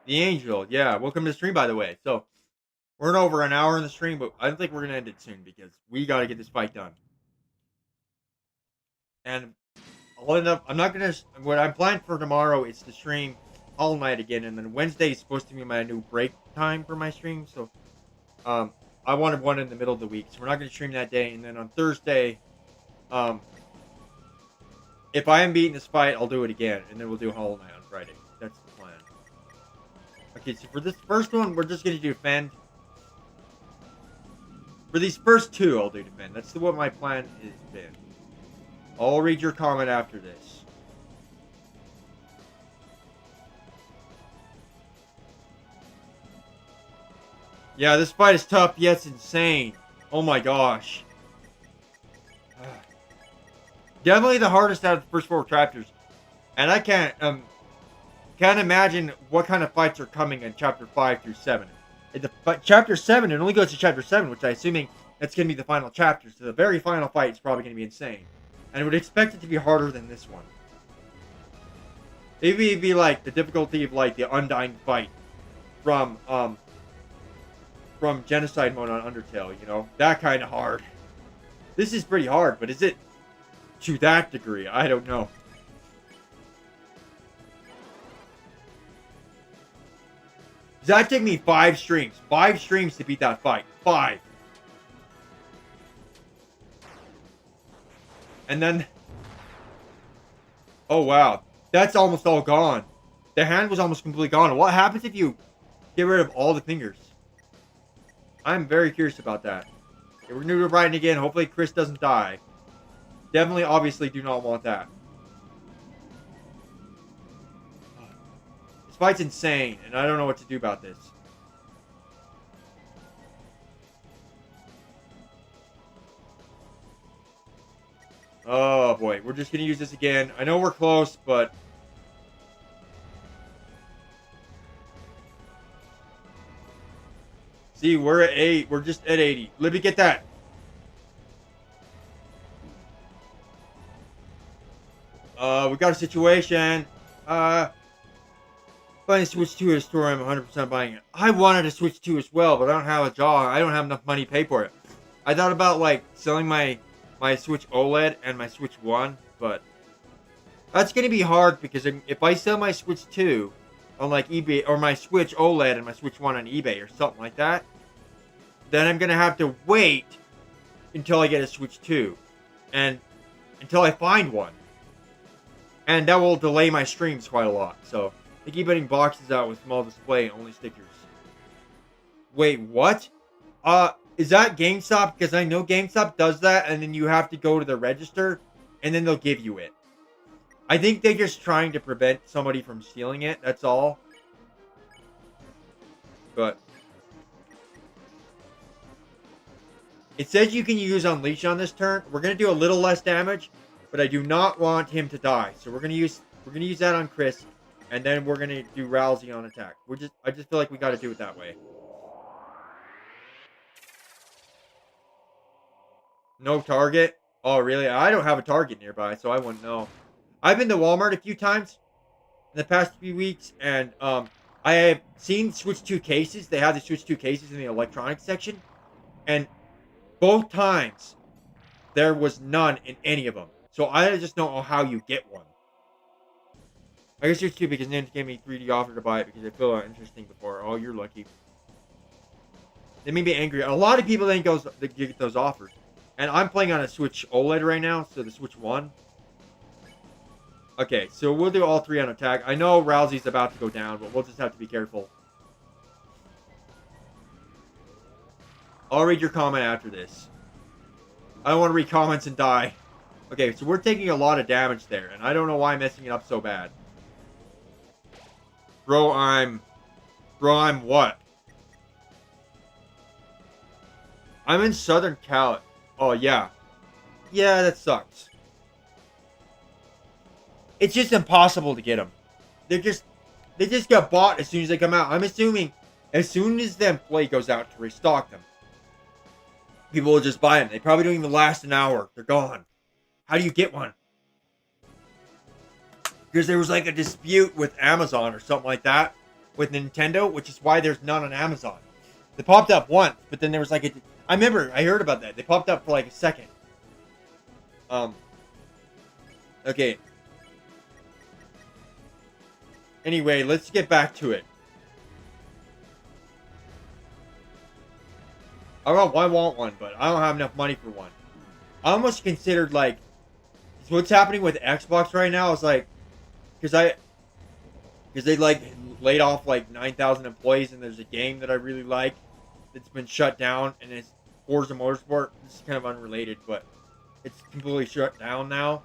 The Angel, yeah. Welcome to the stream, by the way. So, we're in over an hour in the stream, but I think we're going to end it soon because we got to get this fight done. And I'll end up, I'm not going to, what I'm planning for tomorrow is to stream Hollow Knight again, and then Wednesday is supposed to be my new break time for my stream, so, I wanted one in the middle of the week, so we're not going to stream that day, and then on Thursday, if I am beating this fight, I'll do it again, and then we'll do Hollow Knight on Friday. That's the plan. Okay, so for this first one, we're just going to do defend. For these first 2, I'll do defend. That's what my plan has been. I'll read your comment after this. Yeah, this fight is tough, yet it's insane. Oh my gosh. Definitely the hardest out of the first 4 chapters. And I can't imagine what kind of fights are coming in chapter 5 through 7. Chapter 7, it only goes to chapter 7, which I'm assuming that's going to be the final chapter. So the very final fight is probably going to be insane. And I would expect it to be harder than this one. Maybe it'd be like the difficulty of like the Undying fight from Genocide mode on Undertale, you know? That kind of hard. This is pretty hard, but is it to that degree? I don't know. That took me 5 streams. 5 streams to beat that fight. 5. And then... Oh, wow. That's almost all gone. The hand was almost completely gone. What happens if you get rid of all the fingers? I'm very curious about that. Okay, we're going to do Ryan again. Hopefully Chris doesn't die. Definitely, obviously, do not want that. This fight's insane, and I don't know what to do about this. Oh, boy. We're just going to use this again. I know we're close, but... See, we're at 8. We're just at 80. Libby, get that. We got a situation. Buying a Switch 2 at a store, I'm 100% buying it. I wanted a Switch 2 as well, but I don't have a job. I don't have enough money to pay for it. I thought about, like, selling my Switch OLED and my Switch 1, but that's going to be hard because if I sell my Switch 2 on, like, eBay, or my Switch OLED and my Switch 1 on eBay or something like that, then I'm going to have to wait until I get a Switch 2 and until I find one. And that will delay my streams quite a lot. So, they keep putting boxes out with small display and only stickers. Wait, what? Is that GameStop? Because I know GameStop does that, and then you have to go to the register, and then they'll give you it. I think they're just trying to prevent somebody from stealing it, that's all. But... it says you can use Unleash on this turn. We're going to do a little less damage, but I do not want him to die. So we're going to use that on Chris, and then we're going to do Rousey on attack. I just feel like we got to do it that way. No target? Oh, really? I don't have a target nearby, so I wouldn't know. I've been to Walmart a few times in the past few weeks, and I have seen Switch 2 cases. They have the Switch 2 cases in the electronics section, and both times there was none in any of them. So I just don't know how you get one. I guess you're stupid because Nintendo gave me 3D offer to buy it because I feel interesting before. Oh, you're lucky. They made me angry. A lot of people think they get those offers. And I'm playing on a Switch OLED right now, so the Switch 1. Okay, so we'll do all 3 on attack. I know Rousey's about to go down, but we'll just have to be careful. I'll read your comment after this. I don't want to read comments and die. Okay, so we're taking a lot of damage there, and I don't know why I'm messing it up so bad. Bro, I'm what? I'm in Southern Cal. Oh, yeah. Yeah, that sucks. It's just impossible to get them. They just get bought as soon as they come out. I'm assuming as soon as the employee goes out to restock them, people will just buy them. They probably don't even last an hour. They're gone. How do you get one? Because there was like a dispute with Amazon or something like that with Nintendo, which is why there's none on Amazon. They popped up once, but then there was like I remember, I heard about that. They popped up for like a second. Okay. Anyway, let's get back to it. I want one, but I don't have enough money for one. I almost considered like, so what's happening with Xbox right now is like, because they like laid off like 9,000 employees, and there's a game that I really like that's been shut down, and it's Forza Motorsport. This is kind of unrelated, but it's completely shut down now.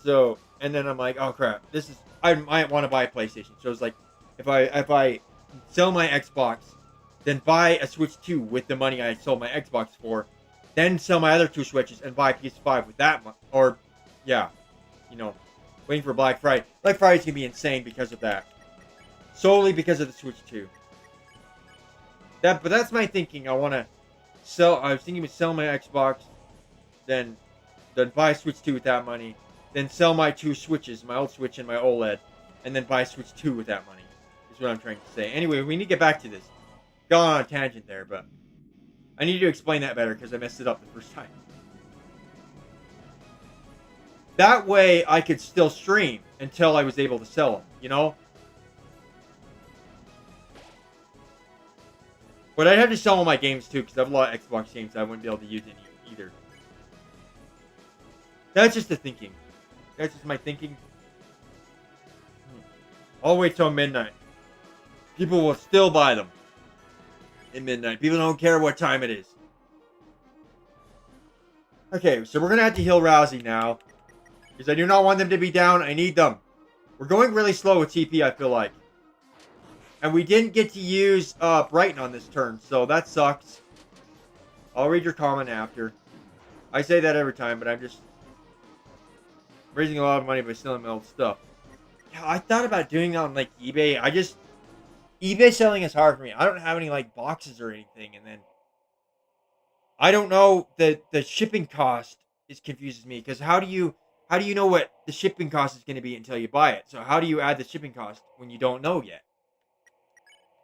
So, and then I'm like, oh crap, I might want to buy a PlayStation. So it's like, if I sell my Xbox, then buy a Switch 2 with the money I sold my Xbox for, then sell my other 2 Switches and buy a PS5 with that money. Or, yeah, waiting for Black Friday. Black Friday's gonna be insane because of that. Solely because of the Switch 2. But that's my thinking. I was thinking of selling my Xbox, then buy Switch 2 with that money, then sell my 2 Switches, my old Switch and my OLED, and then buy Switch 2 with that money. Is what I'm trying to say. Anyway, we need to get back to this. Gone on a tangent there, but I need to explain that better because I messed it up the first time. That way, I could still stream until I was able to sell them, But I'd have to sell all my games too, because I have a lot of Xbox games I wouldn't be able to use any either. That's just the thinking. That's just my thinking. I'll wait till midnight. People will still buy them at midnight. People don't care what time it is. Okay, so we're gonna have to heal Rousey now, because I do not want them to be down. I need them. We're going really slow with TP, I feel like. And we didn't get to use Brighton on this turn, so that sucks. I'll read your comment after. I say that every time, but I'm just raising a lot of money by selling my old stuff. Yeah, I thought about doing that on like eBay. eBay selling is hard for me. I don't have any like boxes or anything, and then I don't know the shipping cost is confuses me, because how do you know what the shipping cost is going to be until you buy it? So how do you add the shipping cost when you don't know yet?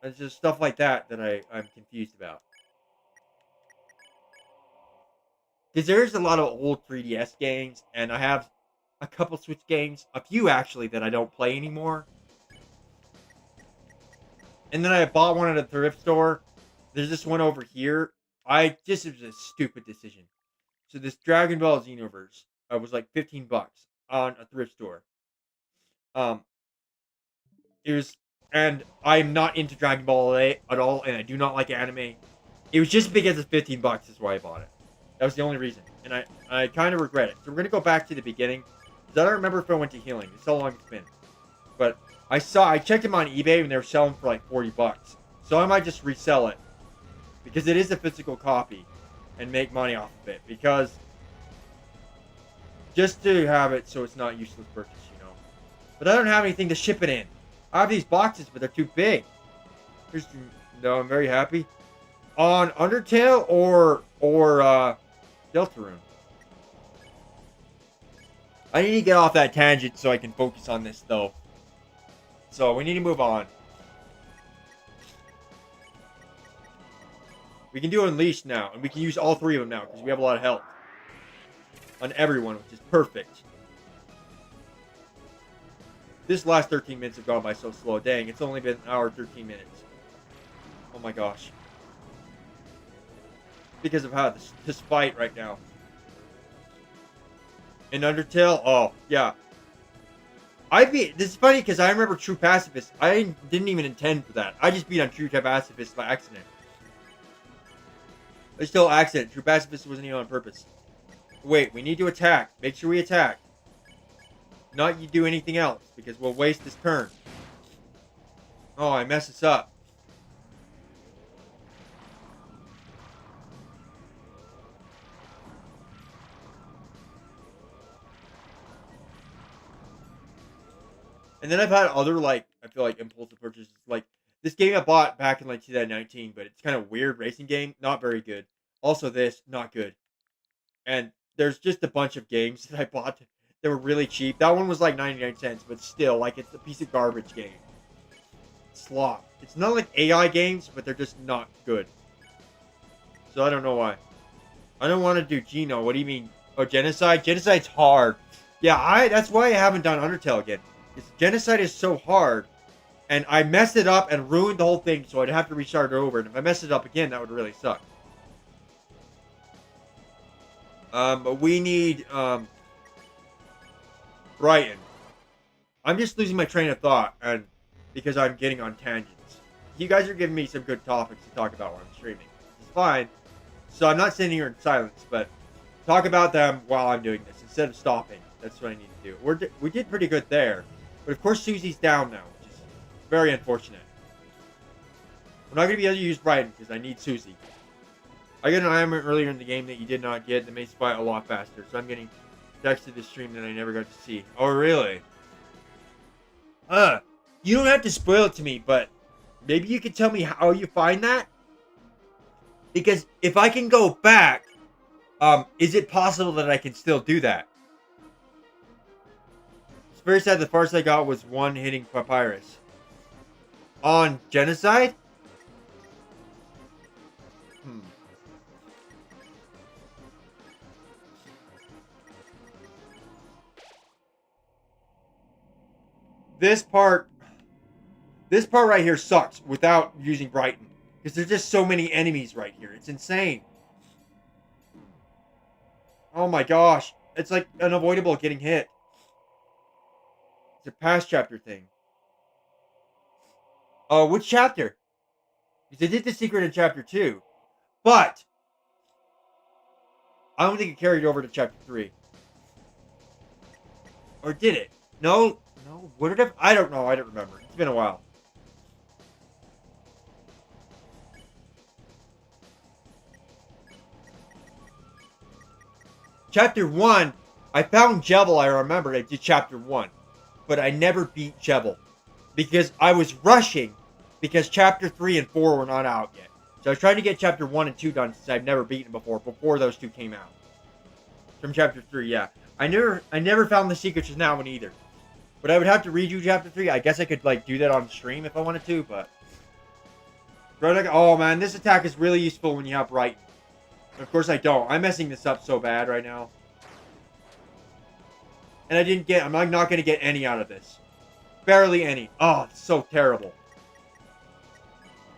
It's just stuff like that I'm confused about. Because there's a lot of old 3DS games, and I have a couple Switch games, a few actually, that I don't play anymore. And then I bought one at a thrift store. There's this one over here. It was a stupid decision. So this Dragon Ball Xenoverse was like $15 on a thrift store. It was, and I'm not into Dragon Ball at all, and I do not like anime. It was just because it's $15 is why I bought it. That was the only reason, and I kind of regret it. So we're gonna go back to the beginning, because I don't remember if I went to healing. It's so long it's been, but I checked them on eBay and they were selling for like $40. So I might just resell it, because it is a physical copy, and make money off of it, because just to have it so it's not useless purchase, you know. But I don't have anything to ship it in. I have these boxes, but they're too big. No, I'm very happy. On Undertale or Deltarune. I need to get off that tangent so I can focus on this, though. So we need to move on. We can do Unleashed now, and we can use all three of them now, because we have a lot of health on everyone, which is perfect. This last 13 minutes have gone by so slow. Dang, it's only been an hour 13 minutes. Oh my gosh. Because of how this fight right now. In Undertale, oh, yeah. This is funny because I remember True Pacifist. I didn't even intend for that. I just beat on True Pacifist by accident. It's still accident. True Pacifist wasn't even on purpose. Wait, we need to attack. Make sure we attack. Not you do anything else, because we'll waste this turn. Oh, I messed this up. And then I've had other, like, I feel like impulsive purchases. Like, this game I bought back in, like, 2019, but it's kind of weird racing game. Not very good. Also this, not good. And there's just a bunch of games that I bought that were really cheap. That one was like 99 cents, but still, like, it's a piece of garbage game. Slop. It's not like AI games, but they're just not good. So I don't know why. I don't want to do Geno. What do you mean? Oh, Genocide? Genocide's hard. Yeah, that's why I haven't done Undertale again. Because Genocide is so hard, and I messed it up and ruined the whole thing, so I'd have to restart it over. And if I messed it up again, that would really suck. But we need, Brighton. I'm just losing my train of thought, and because I'm getting on tangents. You guys are giving me some good topics to talk about while I'm streaming. It's fine. So I'm not sitting here in silence, but talk about them while I'm doing this instead of stopping. That's what I need to do. We did pretty good there. But of course Susie's down now, which is very unfortunate. We're not going to be able to use Brighton because I need Susie. I got an item earlier in the game that you did not get that makes the fight a lot faster. So I'm getting texted this stream that I never got to see. Oh, really? You don't have to spoil it to me, but maybe you could tell me how you find that? Because if I can go back, is it possible that I can still do that? It's very sad the farce I got was one hitting Papyrus. On Genocide? This part right here sucks without using Brighton. Because there's just so many enemies right here. It's insane. Oh my gosh. It's like unavoidable getting hit. It's a past chapter thing. Oh, which chapter? Because they did the secret in chapter 2. But I don't think it carried over to chapter 3. Or did it? No. No. Would it have? I don't know. I don't remember. It's been a while. Chapter 1, I found Jebel, I remembered. I did chapter 1. But I never beat Jebel. Because I was rushing. Because chapter 3 and 4 were not out yet. So I was trying to get chapter 1 and 2 done since I've never beaten before those two came out. From chapter 3, yeah. I never found the secrets in that one either. But I would have to redo chapter 3. I guess I could like do that on stream if I wanted to, but... Oh man, this attack is really useful when you have Brighton. Of course I don't. I'm messing this up so bad right now. And I'm not going to get any out of this. Barely any. Oh, it's so terrible.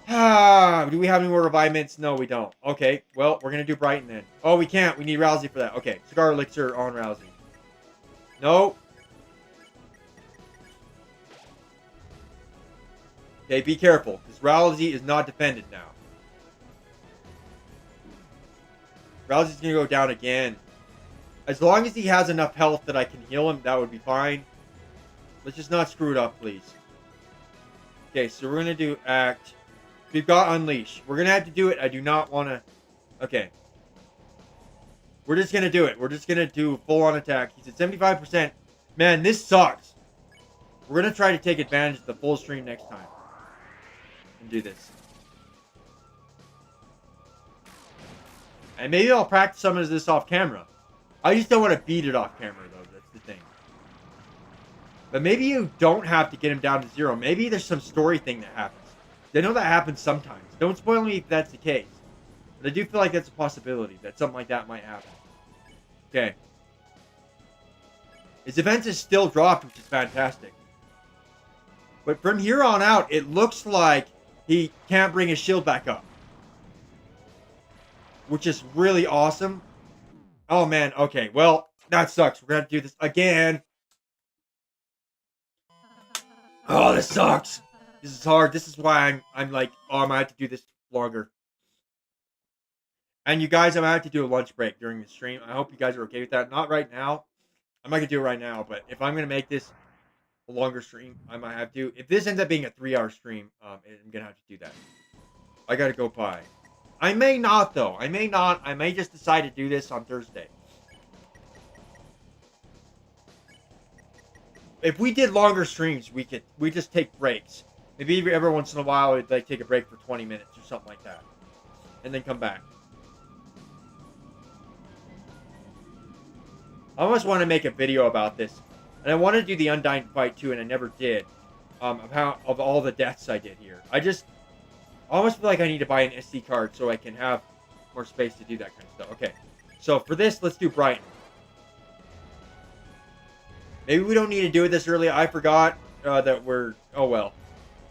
Do we have any more revivements? No, we don't. Okay, well, we're going to do Brighton then. Oh, we can't. We need Rousey for that. Okay, Cigar Elixir on Rousey. No. Okay, be careful, because Rousey is not defended now. Rousey's going to go down again. As long as he has enough health that I can heal him, that would be fine. Let's just not screw it up, please. Okay, so we're going to do Act. We've got Unleash. We're going to have to do it. I do not want to... Okay. We're just going to do it. We're just going to do full-on attack. He's at 75%. Man, this sucks. We're going to try to take advantage of the full stream next time. And do this. And maybe I'll practice some of this off camera. I just don't want to beat it off camera, though. That's the thing. But maybe you don't have to get him down to 0. Maybe there's some story thing that happens. I know that happens sometimes. Don't spoil me if that's the case. But I do feel like that's a possibility. That something like that might happen. Okay. His defense is still dropped, which is fantastic. But from here on out, it looks like he can't bring his shield back up. Which is really awesome. Oh, man. Okay, well, that sucks. We're going to have to do this again. Oh, this sucks. This is hard. This is why I'm like, oh, I might have to do this longer. And you guys, I might have to do a lunch break during the stream. I hope you guys are okay with that. Not right now. I'm not going to do it right now, but if I'm going to make this a longer stream, I might have to. If this ends up being a 3-hour stream, I'm going to have to do that. I got to go pie. I may not, though. I may not. I may just decide to do this on Thursday. If we did longer streams, we just take breaks. Maybe every once in a while, we'd like take a break for 20 minutes or something like that. And then come back. I almost want to make a video about this. And I want to do the Undying fight too, and I never did. Of all the deaths I did here. I almost feel like I need to buy an SD card so I can have more space to do that kind of stuff. Okay. So for this, let's do Brighton. Maybe we don't need to do it this early. I forgot that we're... Oh, well.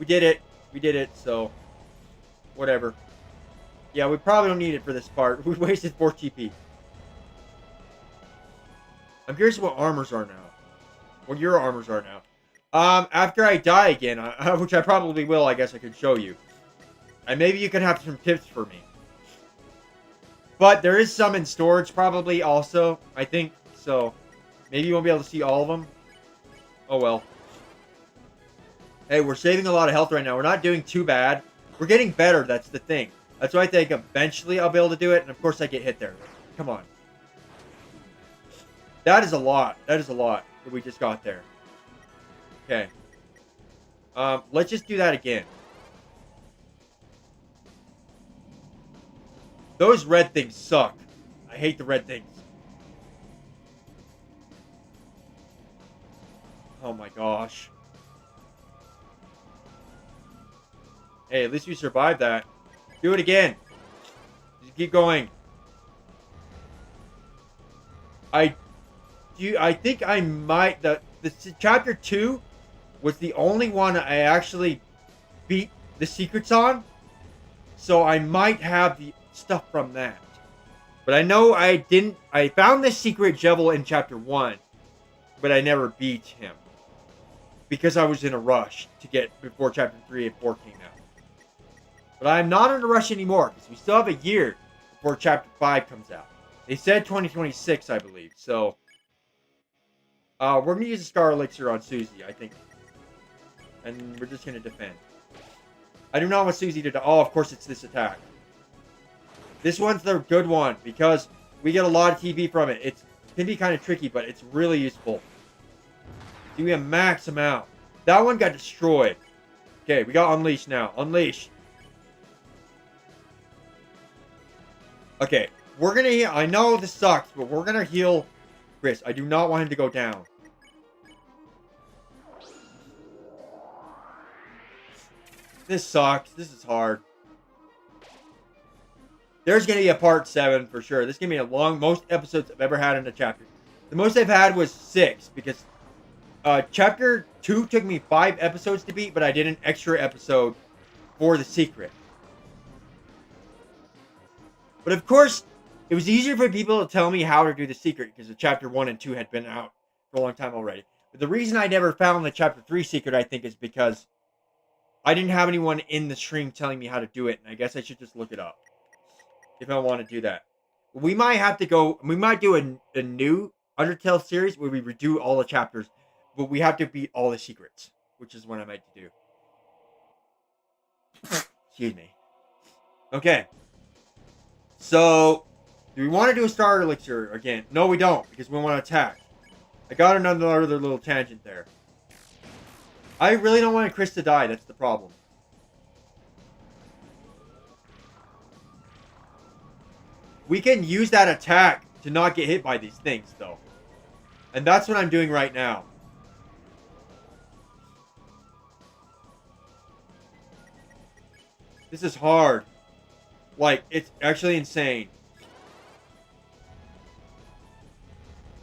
We did it. We did it, so... Whatever. Yeah, we probably don't need it for this part. We wasted 4 TP. I'm curious what armors are now. What your armors are now. After I die again, which I probably will, I guess I could show you. And maybe you can have some tips for me. But there is some in storage probably also, I think. So, maybe you won't be able to see all of them. Oh well. Hey, we're saving a lot of health right now. We're not doing too bad. We're getting better, that's the thing. That's why I think eventually I'll be able to do it. And of course I get hit there. Come on. That is a lot. That is a lot that we just got there. Okay. Let's just do that again. Those red things suck. I hate the red things. Oh my gosh. Hey, at least we survived that. Do it again. Just keep going. I think I might... The chapter 2 was the only one I actually beat the secrets on. So I might have the stuff from that. But I know I didn't. I found this secret Jevil in chapter 1, but I never beat him. Because I was in a rush to get before chapter 3 and 4 came out. But I'm not in a rush anymore, because we still have a year before chapter 5 comes out. They said 2026, I believe. So, we're going to use a Star Elixir on Susie, I think. And we're just going to defend. I do not want Susie to die. Oh, of course it's this attack. This one's the good one, because we get a lot of TV from it. It can be kind of tricky, but it's really useful. Do a max amount. That one got destroyed. Okay, we got Unleash now. Unleash. Okay, we're gonna heal. I know this sucks, but we're gonna heal Chris. I do not want him to go down. This sucks. This is hard. There's gonna be a part 7 for sure. This is gonna be a long, most episodes I've ever had in a chapter. The most I've had was 6, because chapter 2 took me 5 episodes to beat, but I did an extra episode for the secret. But of course, it was easier for people to tell me how to do the secret, because the chapter 1 and 2 had been out for a long time already. But the reason I never found the chapter 3 secret, I think, is because I didn't have anyone in the stream telling me how to do it, and I guess I should just look it up if I want to do that. We might have to go, we might do a new Undertale series where we redo all the chapters, but we have to beat all the secrets, which is what I might do. Excuse me. Okay. So, do we want to do a Star Elixir again? No, we don't, because we want to attack. I got another little tangent there. I really don't want Chris to die, that's the problem. We can use that attack to not get hit by these things, though. And that's what I'm doing right now. This is hard. Like, it's actually insane.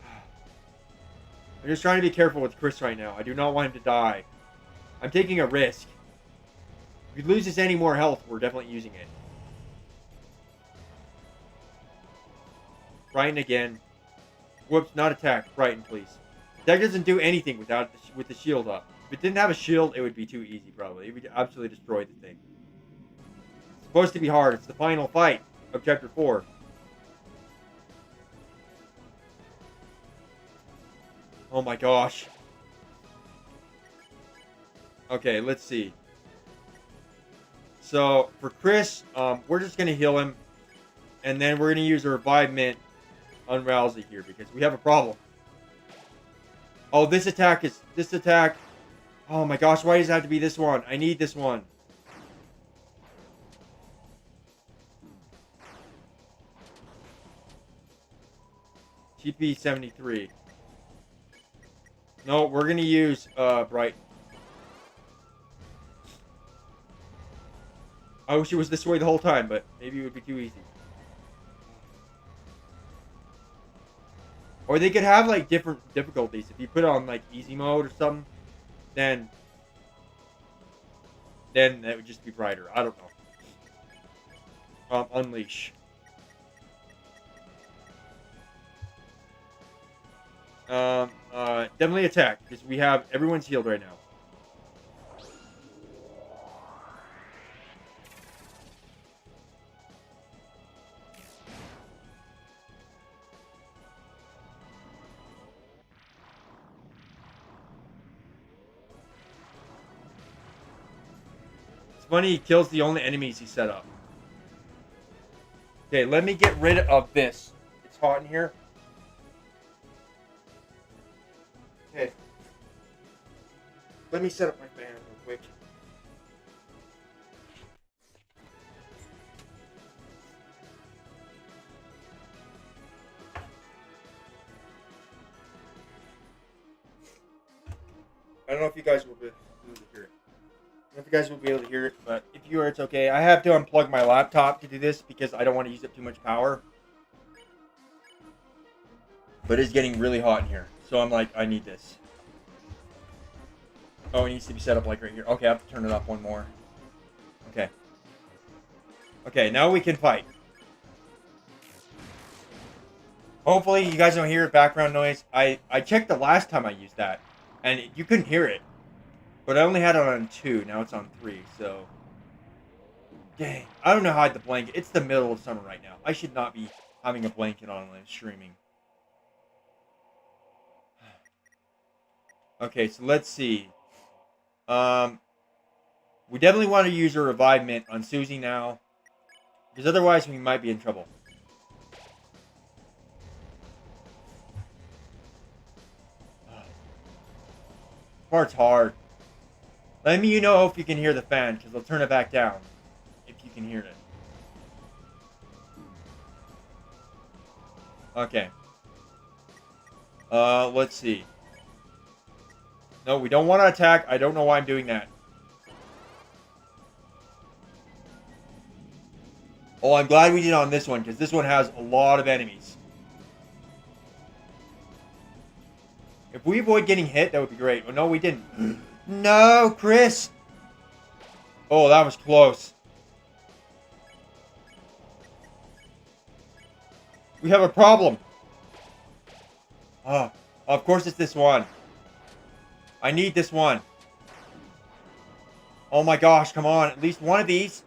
I'm just trying to be careful with Chris right now. I do not want him to die. I'm taking a risk. If he loses any more health, we're definitely using it. Frighten again. Whoops, not attack. Frighten, please. That doesn't do anything with the shield up. If it didn't have a shield, it would be too easy, probably. It would absolutely destroy the thing. It's supposed to be hard. It's the final fight of Chapter 4. Oh my gosh. Okay, let's see. So, for Chris, we're just going to heal him. And then we're going to use a Revive Mint on Rousey here, because we have a problem. Oh, this attack. Oh my gosh, why does it have to be this one? I need this one. TP 73. No, we're going to use Bright. I wish it was this way the whole time, but maybe it would be too easy. Or they could have, like, different difficulties. If you put it on, like, easy mode or something, then that would just be brighter. I don't know. Unleash. Definitely attack, because we have, everyone's healed right now. It's funny, he kills the only enemies he set up. Okay, let me get rid of this. It's hot in here. Okay. Let me set up my fan real quick. I don't know if you guys will be able to hear it. I don't know if you guys will be able to hear it, but if you are, it's okay. I have to unplug my laptop to do this because I don't want to use up too much power. But it's getting really hot in here. So I'm like, I need this. Oh, it needs to be set up like right here. Okay, I have to turn it up one more. Okay. Okay, now we can fight. Hopefully you guys don't hear background noise. I checked the last time I used that, and you couldn't hear it. But I only had it on 2. Now it's on 3, so... Dang. I don't know how I hide the blanket. It's the middle of summer right now. I should not be having a blanket on when I'm streaming. Okay, so let's see. We definitely want to use a revive mint on Susie now. Because otherwise we might be in trouble. Part's hard. Let me know if you can hear the fan, because I'll turn it back down. If you can hear it. Okay. Let's see. No, we don't want to attack. I don't know why I'm doing that. Oh, I'm glad we did on this one, because this one has a lot of enemies. If we avoid getting hit, that would be great. But no, we didn't. No, Chris! Oh, that was close. We have a problem. Oh, of course it's this one. I need this one. Oh my gosh, come on. At least one of these.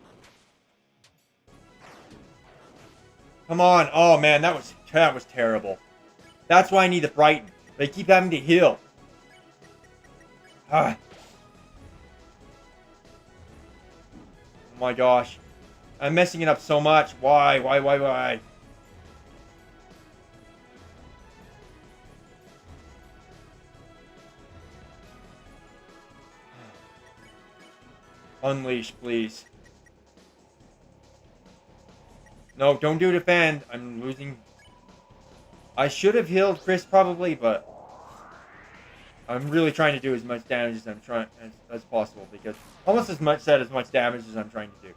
Come on. Oh man, that was terrible. That's why I need the Brighten. They keep having to heal. Ah. Oh my gosh. I'm messing it up so much. Why? Why? Unleash, please. No, don't do defend. I'm losing. I should have healed Chris probably, but I'm really trying to do as much damage as I'm trying as possible, because almost as much damage as I'm trying to do.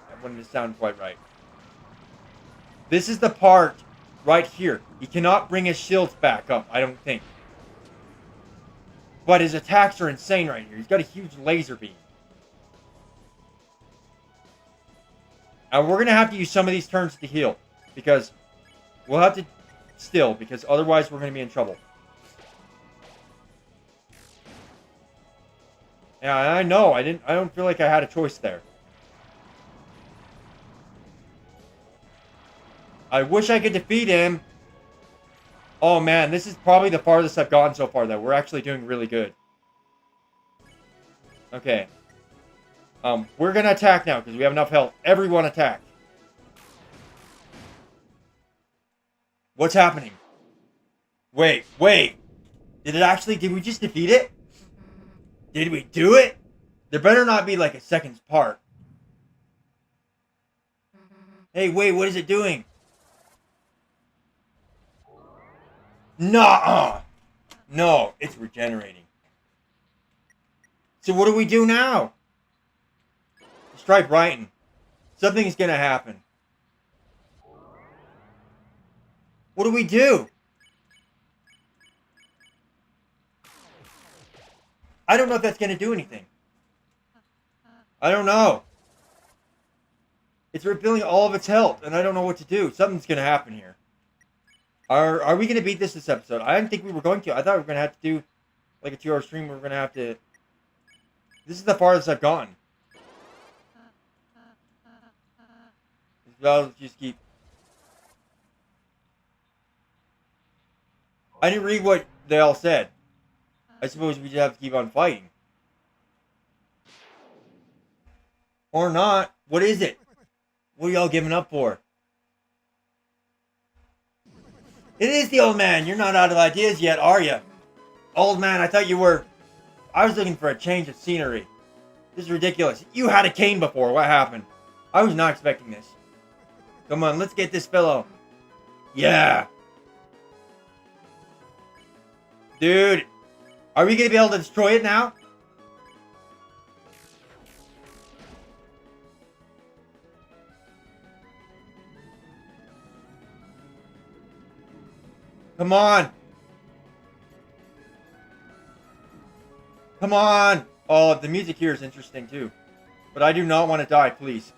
That wouldn't sound quite right. This is the part right here. He cannot bring his shields back up, I don't think. But his attacks are insane right here. He's got a huge laser beam. And we're going to have to use some of these turns to heal. Because we'll have to still. Because otherwise we're going to be in trouble. Yeah, I know. I don't feel like I had a choice there. I wish I could defeat him. Oh man, this is probably the farthest I've gotten so far though. We're actually doing really good. Okay. We're gonna attack now because we have enough health. Everyone attack. What's happening? Wait. Did we just defeat it? Did we do it? There better not be like a second part. Hey, wait, what is it doing? Nuh-uh. No, it's regenerating. So what do we do now? Let's try Brighton. Something's gonna happen. What do we do? I don't know if that's gonna do anything. I don't know. It's revealing all of its health, and I don't know what to do. Something's gonna happen here. Are we going to beat this episode? I didn't think we were going to. I thought we were going to have to do like a 2-hour stream. We're going to have to... This is the farthest I've gone. I'll just keep... I didn't read what they all said. I suppose we just have to keep on fighting. Or not. What is it? What are y'all giving up for? It is the old man. You're not out of ideas yet, are you? Old man, I thought you were... I was looking for a change of scenery. This is ridiculous. You had a cane before. What happened? I was not expecting this. Come on, let's get this fellow. Yeah. Dude. Are we going to be able to destroy it now? Come on. Come on. Oh, the music here is interesting too. But I do not want to die, please.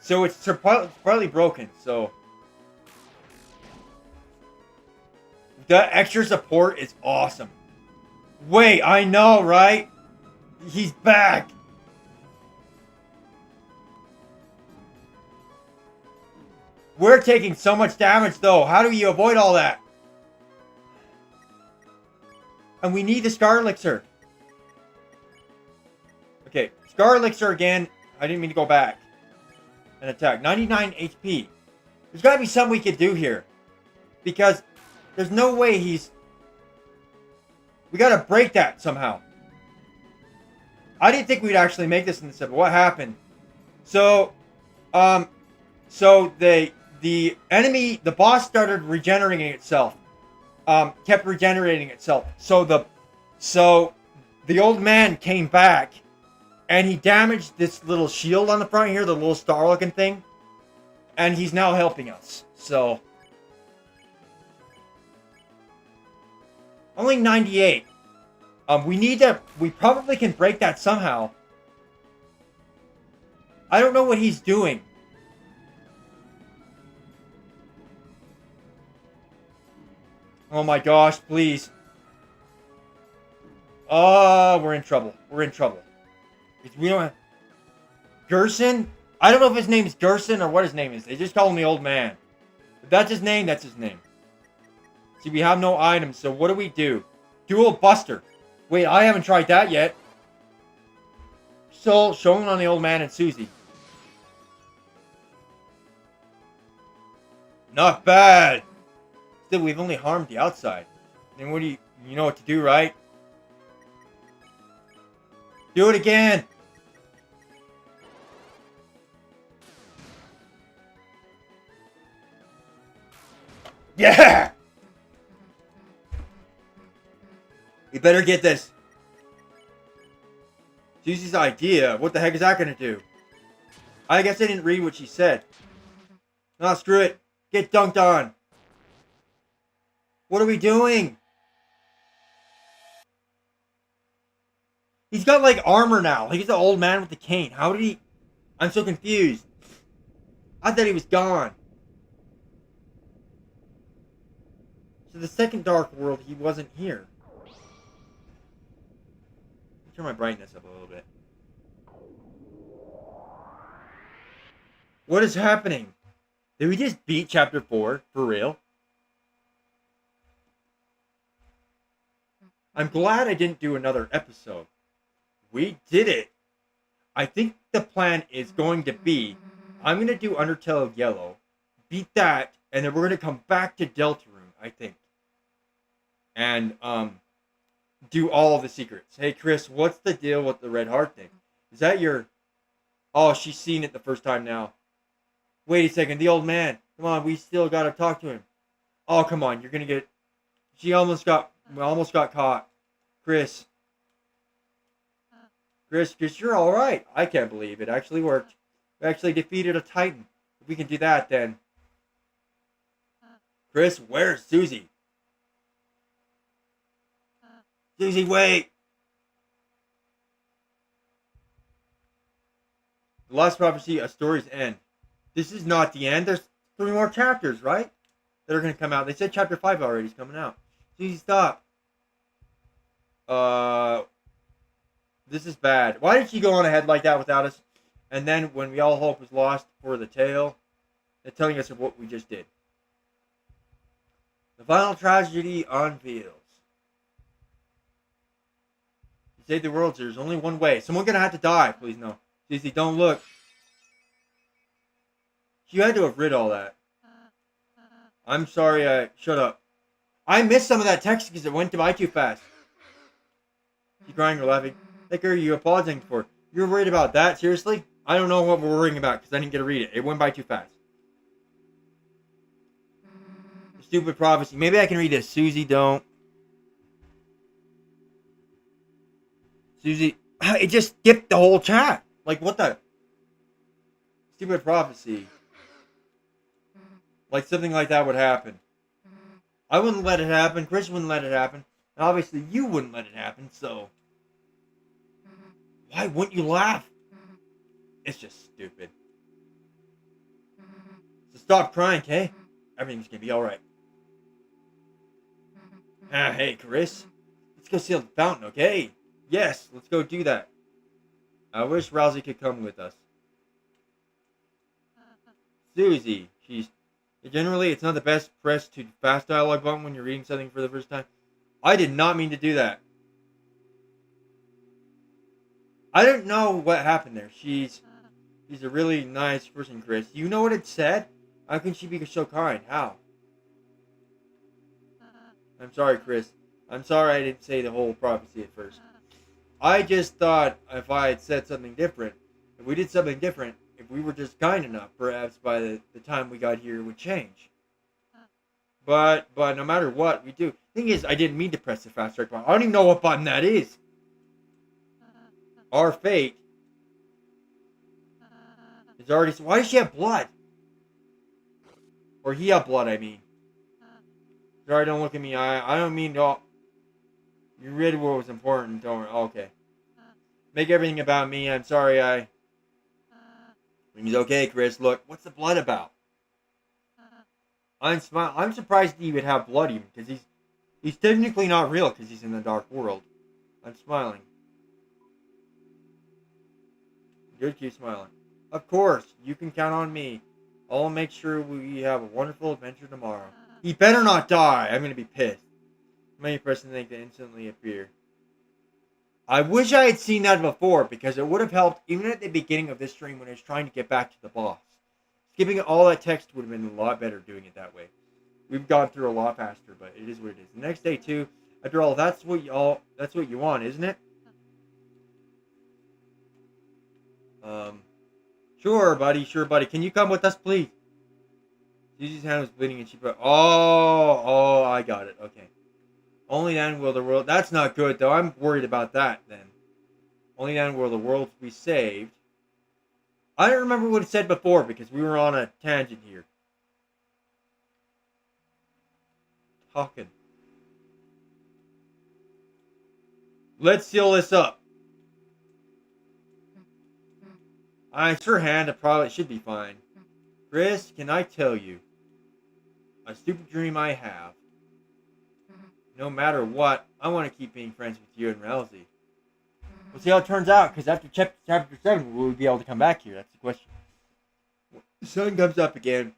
So it's partly broken, so... The extra support is awesome. Wait, I know, right? He's back! We're taking so much damage, though. How do you avoid all that? And we need the Scar Elixir. Okay, Scar Elixir again. I didn't mean to go back and attack. 99 HP. There's got to be something we could do here. Because there's no way he's... We got to break that somehow. I didn't think we'd actually make this in the set, but what happened? So, the enemy, the boss started regenerating itself. Kept regenerating itself. So the old man came back, and he damaged this little shield on the front here, the little star-looking thing, and he's now helping us. So only 98. We probably can break that somehow. I don't know what he's doing. Oh my gosh, please. We're in trouble. We're in trouble. We don't have... Gerson? I don't know if his name is Gerson or what his name is. They just call him the old man. If that's his name, that's his name. See, we have no items, so what do? Dual Buster. Wait, I haven't tried that yet. Still showing on the old man and Susie. Not bad. Still, we've only harmed the outside. Then what do you know what to do, right? Do it again. Yeah! You better get this. Susie's idea. What the heck is that going to do? I guess I didn't read what she said. No, screw it. Get dunked on. What are we doing? He's got like armor now. Like he's the old man with the cane. How did he... I'm so confused. I thought he was gone. So the second Dark World, he wasn't here. Turn my brightness up a little bit. What is happening? Did we just beat Chapter 4? For real? I'm glad I didn't do another episode. We did it. I think the plan is going to be, I'm going to do Undertale Yellow, beat that, and then we're going to come back to Deltarune, I think. And, do all the secrets. Hey, Chris, what's the deal with the red heart thing? Is that your... Oh, she's seen it the first time now. Wait a second, the old man. Come on, we still gotta talk to him. Oh, come on, you're gonna get... We almost got caught. Chris, you're alright. I can't believe it actually worked. We actually defeated a Titan. If we can do that, then... Chris, where's Susie? Susie, wait! The Last Prophecy, A Story's End. This is not the end. There's 3 more chapters, right? That are going to come out. They said chapter 5 already is coming out. Susie, stop. This is bad. Why did she go on ahead like that without us? And then, when we all hope was lost for the tale, they're telling us of what we just did. The final tragedy unveils. To save the world, there's only one way. Someone's gonna have to die. Please no. Susie, don't look. You had to have read all that. I'm sorry, shut up. I missed some of that text because it went by too fast. She's crying or laughing. Like, are you apologizing for? You're worried about that? Seriously? I don't know what we're worrying about because I didn't get to read it. It went by too fast. Stupid prophecy. Maybe I can read this. Susie, don't. Susie, it just skipped the whole chat. Like, what the? Stupid prophecy. Like, something like that would happen. I wouldn't let it happen. Chris wouldn't let it happen. And obviously, you wouldn't let it happen, so. Why wouldn't you laugh? It's just stupid. So stop crying, okay? Everything's gonna be alright. Ah, hey, Chris. Let's go seal the fountain, okay? Yes, let's go do that. I wish Rousey could come with us. Susie, she's... Generally, it's not the best press to fast dialogue button when you're reading something for the first time. I did not mean to do that. I don't know what happened there. She's a really nice person, Chris. You know what it said? How can she be so kind? How? I'm sorry, Chris. I'm sorry I didn't say the whole prophecy at first. I just thought if I had said something different, if we did something different, if we were just kind enough, perhaps by the time we got here it would change. But no matter what we do, thing is, I didn't mean to press the fast strike button. I don't even know what button that is. Our fate is already. Why does she have blood? Or he have blood? I mean. Sorry, don't look at me. I don't mean to. You read what was important. Don't worry. Okay. Make everything about me. I'm sorry. He's okay, Chris. Look, what's the blood about? I'm surprised he would have blood even, because he's technically not real because he's in the dark world. I'm smiling. Good, keep smiling. Of course, you can count on me. I'll make sure we have a wonderful adventure tomorrow. He better not die. I'm gonna be pissed. Many person think they instantly appear. I wish I had seen that before, because it would have helped even at the beginning of this stream when I was trying to get back to the boss. Skipping all that text would have been a lot better doing it that way. We've gone through a lot faster, but it is what it is. The next day too. After all, that's what you want, isn't it? Sure, buddy. Can you come with us, please? Susie's hand was bleeding and she put, oh, I got it. Okay. Only then will the world... That's not good, though. I'm worried about that, then. Only then will the world be saved. I don't remember what it said before, because we were on a tangent here. Talking. Let's seal this up. It's her hand. It probably should be fine. Chris, can I tell you? A stupid dream I have. No matter what, I want to keep being friends with you and Rousey. We'll see how it turns out, because after chapter 7, will we be able to come back here? That's the question. The sun comes up again.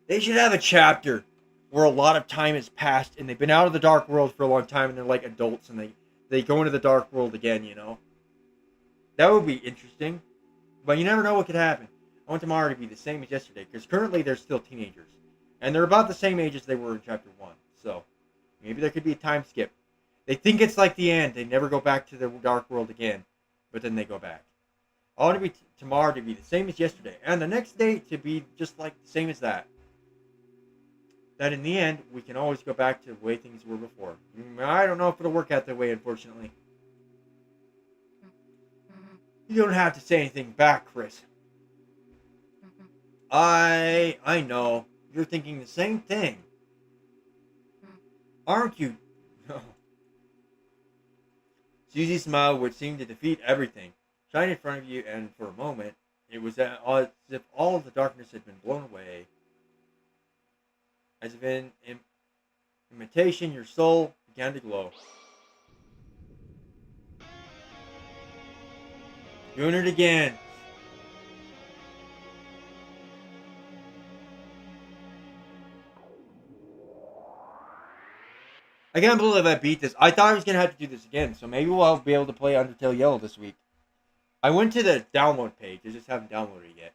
They should have a chapter where a lot of time has passed, and they've been out of the dark world for a long time, and they're like adults, and they go into the dark world again, you know? That would be interesting. But you never know what could happen. I want tomorrow to be the same as yesterday, because currently they're still teenagers. And they're about the same age as they were in chapter 1, so... Maybe there could be a time skip. They think it's like the end. They never go back to the dark world again. But then they go back. I want to be tomorrow to be the same as yesterday. And the next day to be just like the same as that. That in the end, we can always go back to the way things were before. I don't know if it'll work out that way, unfortunately. You don't have to say anything back, Chris. I know. You're thinking the same thing. Aren't you? No. Susie's smile would seem to defeat everything. Shine in front of you, and for a moment, it was as if all of the darkness had been blown away. As if in imitation, your soul began to glow. Doing it again. I can't believe I beat this. I thought I was going to have to do this again, so maybe we'll be able to play Undertale Yellow this week. I went to the download page. I just haven't downloaded it yet.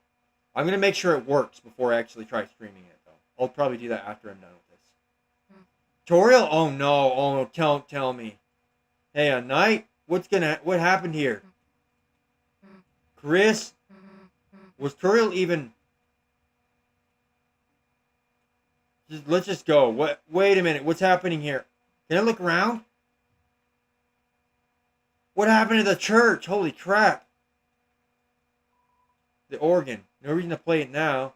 I'm going to make sure it works before I actually try streaming it, though. I'll probably do that after I'm done with this. Tutorial? Oh no, tell me. Hey, a knight? What happened here? Chris? Was Tutorial even... Let's just go. Wait a minute, what's happening here? Can I look around? What happened to the church? Holy crap. The organ. No reason to play it now.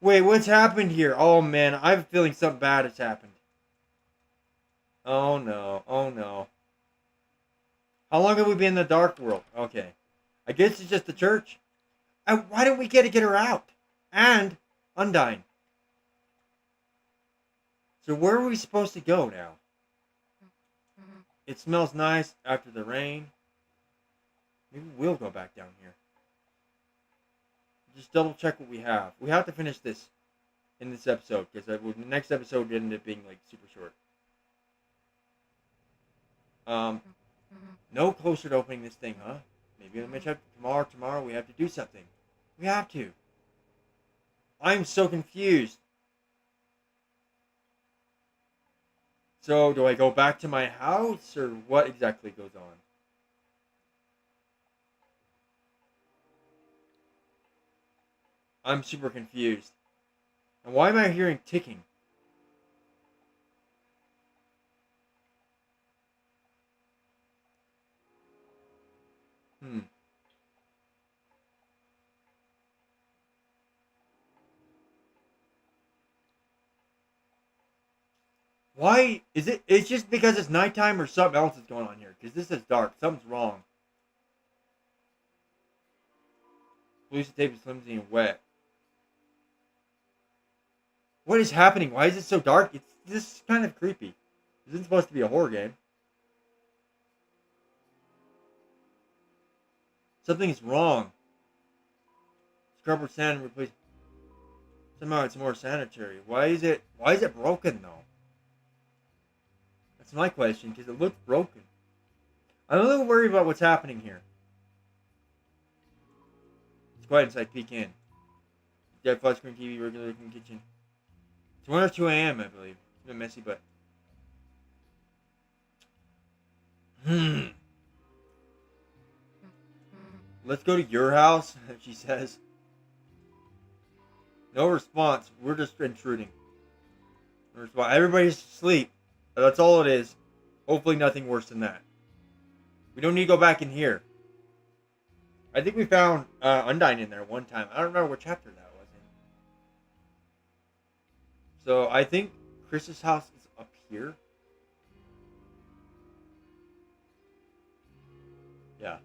Wait, what's happened here? Oh man, I have a feeling something bad has happened. Oh no. How long have we been in the dark world? Okay. I guess it's just the church. Why don't we get her out? And Undyne. So where are we supposed to go now? It smells nice after the rain. Maybe we'll go back down here. Just double check what we have. We have to finish this in this episode because the next episode ended up being like super short. No closer to opening this thing, huh? Maybe I'll mention tomorrow we have to do something. We have to. I'm so confused. So, do I go back to my house, or what exactly goes on? I'm super confused. And why am I hearing ticking? Why is it? It's just because it's nighttime or something else is going on here. Because this is dark. Something's wrong. Police tape is flimsy and wet. What is happening? Why is it so dark? This is kind of creepy. This isn't supposed to be a horror game. Something is wrong. Scrub or sand and replace. Somehow it's more sanitary. Why is it broken though? That's my question, because it looks broken. I'm a little worried about what's happening here. It's quiet inside. Peek in. Got flat screen TV, regular looking kitchen. It's 1 or 2 a.m. I believe. It's a bit messy, but. Let's go to your house, she says. No response. We're just intruding. No response. Everybody's asleep. That's all it is. Hopefully nothing worse than that. We don't need to go back in here. I think we found Undyne in there one time. I don't remember what chapter that was in. So I think Chris's house is up here. Yeah.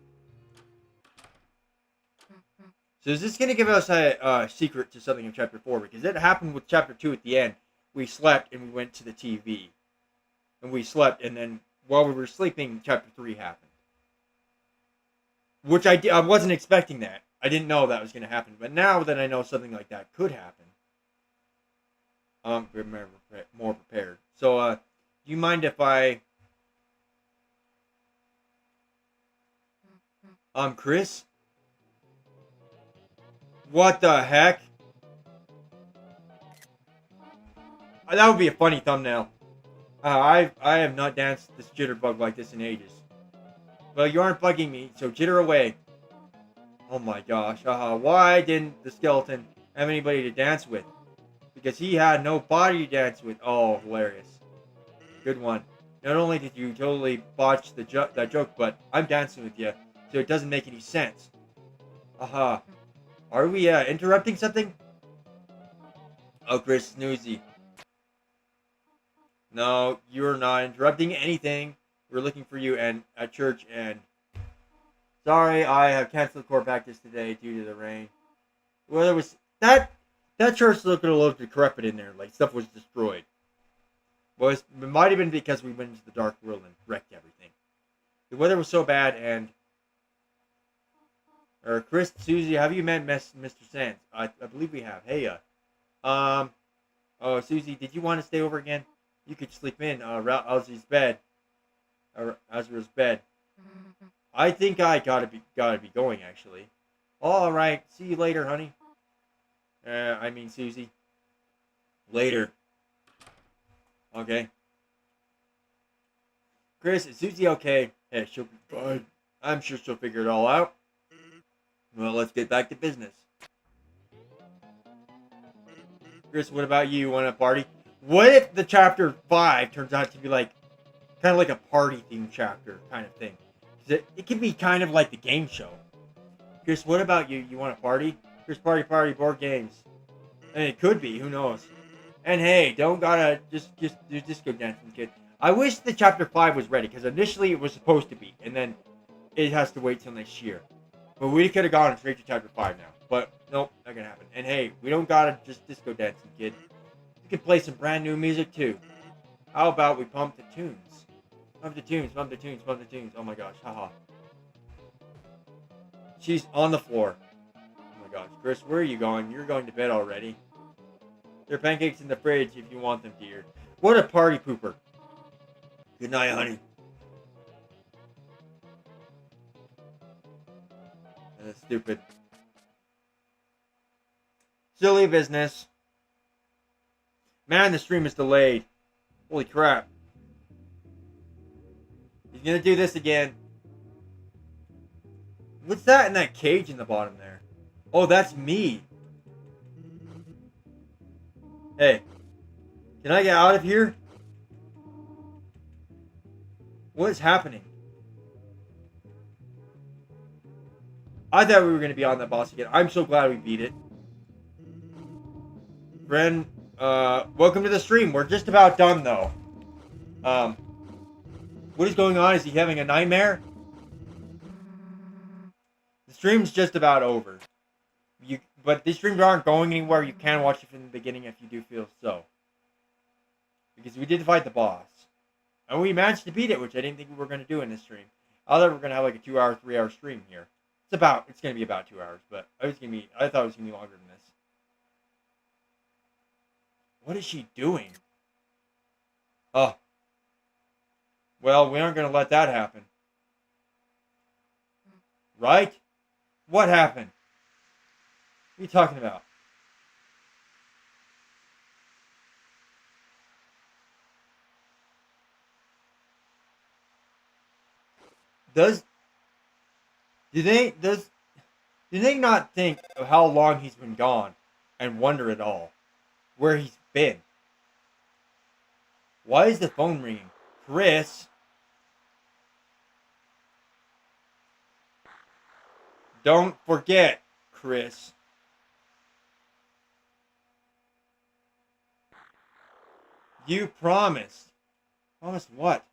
So is this going to give us a secret to something in chapter 4? Because it happened with chapter 2 at the end. We slept and we went to the TV. And we slept, and then while we were sleeping, chapter 3 happened. Which I wasn't expecting that. I didn't know that was going to happen. But now that I know something like that could happen, I'm more prepared. So, do you mind if I... Chris? What the heck? That would be a funny thumbnail. I have not danced this jitterbug like this in ages. Well, you aren't bugging me, so jitter away. Oh my gosh. Why didn't the skeleton have anybody to dance with? Because he had no body to dance with. Oh, hilarious. Good one. Not only did you totally botch that joke, but I'm dancing with you, so it doesn't make any sense. Are we interrupting something? Oh, Chris, snoozy. No, you're not interrupting anything. We're looking for you and at church, and sorry, I have canceled core practice today due to the rain. Well, there was that church looked a little decrepit in there, like stuff was destroyed. Well, it might have been because we went into the dark world and wrecked everything. The weather was so bad, and Chris, Susie, have you met Mr. Sands? I believe we have. Hey, oh, Susie, did you want to stay over again? You could sleep in Ozzy's bed. Azra's bed. I think I gotta be going actually. All right, see you later, honey. I mean Susie. Later. Okay. Chris, is Susie okay? Yeah, she'll be fine. I'm sure she'll figure it all out. Well, let's get back to business. Chris, what about you? Want to party? What if the chapter 5 turns out to be like, kind of like a party themed chapter kind of thing? It can be kind of like the game show. Chris, what about you? You want to party? Chris, party, board games. And it could be, who knows? And hey, don't gotta just do disco dancing, kid. I wish the chapter 5 was ready, because initially it was supposed to be, and then it has to wait till next year. But we could have gone straight to chapter 5 now. But nope, not gonna happen. And hey, we don't gotta just disco dancing, kid. You can play some brand new music too. How about we pump the tunes? Pump the tunes, pump the tunes, pump the tunes. Oh my gosh, haha. She's on the floor. Oh my gosh, Chris, where are you going? You're going to bed already. There are pancakes in the fridge if you want them, dear. What a party pooper. Good night, honey. That's stupid. Silly business. Man, the stream is delayed. Holy crap. He's gonna do this again. What's that in that cage in the bottom there? Oh, that's me. Hey. Can I get out of here? What is happening? I thought we were going to be on that boss again. I'm so glad we beat it. Friend, welcome to the stream. We're just about done, though. What is going on? Is he having a nightmare? The stream's just about over. But these streams aren't going anywhere. You can watch it from the beginning if you do feel so. Because we did fight the boss. And we managed to beat it, which I didn't think we were going to do in this stream. I thought we were going to have like a 2-hour, 3-hour stream here. It's going to be about 2 hours, but I thought it was going to be longer than this. What is she doing? Oh. Well, we aren't going to let that happen. Right? What happened? What are you talking about? Do they not think of how long he's been gone and wonder at all where he's been? Why is the phone ringing? Chris? Don't forget, Chris. You promised. Promised what?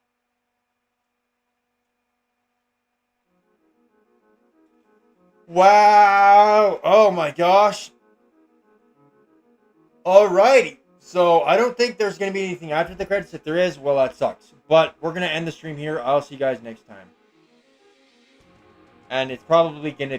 Wow! Oh my gosh! Alrighty. So, I don't think there's going to be anything after the credits. If there is, well, that sucks. But we're going to end the stream here. I'll see you guys next time. And it's probably going to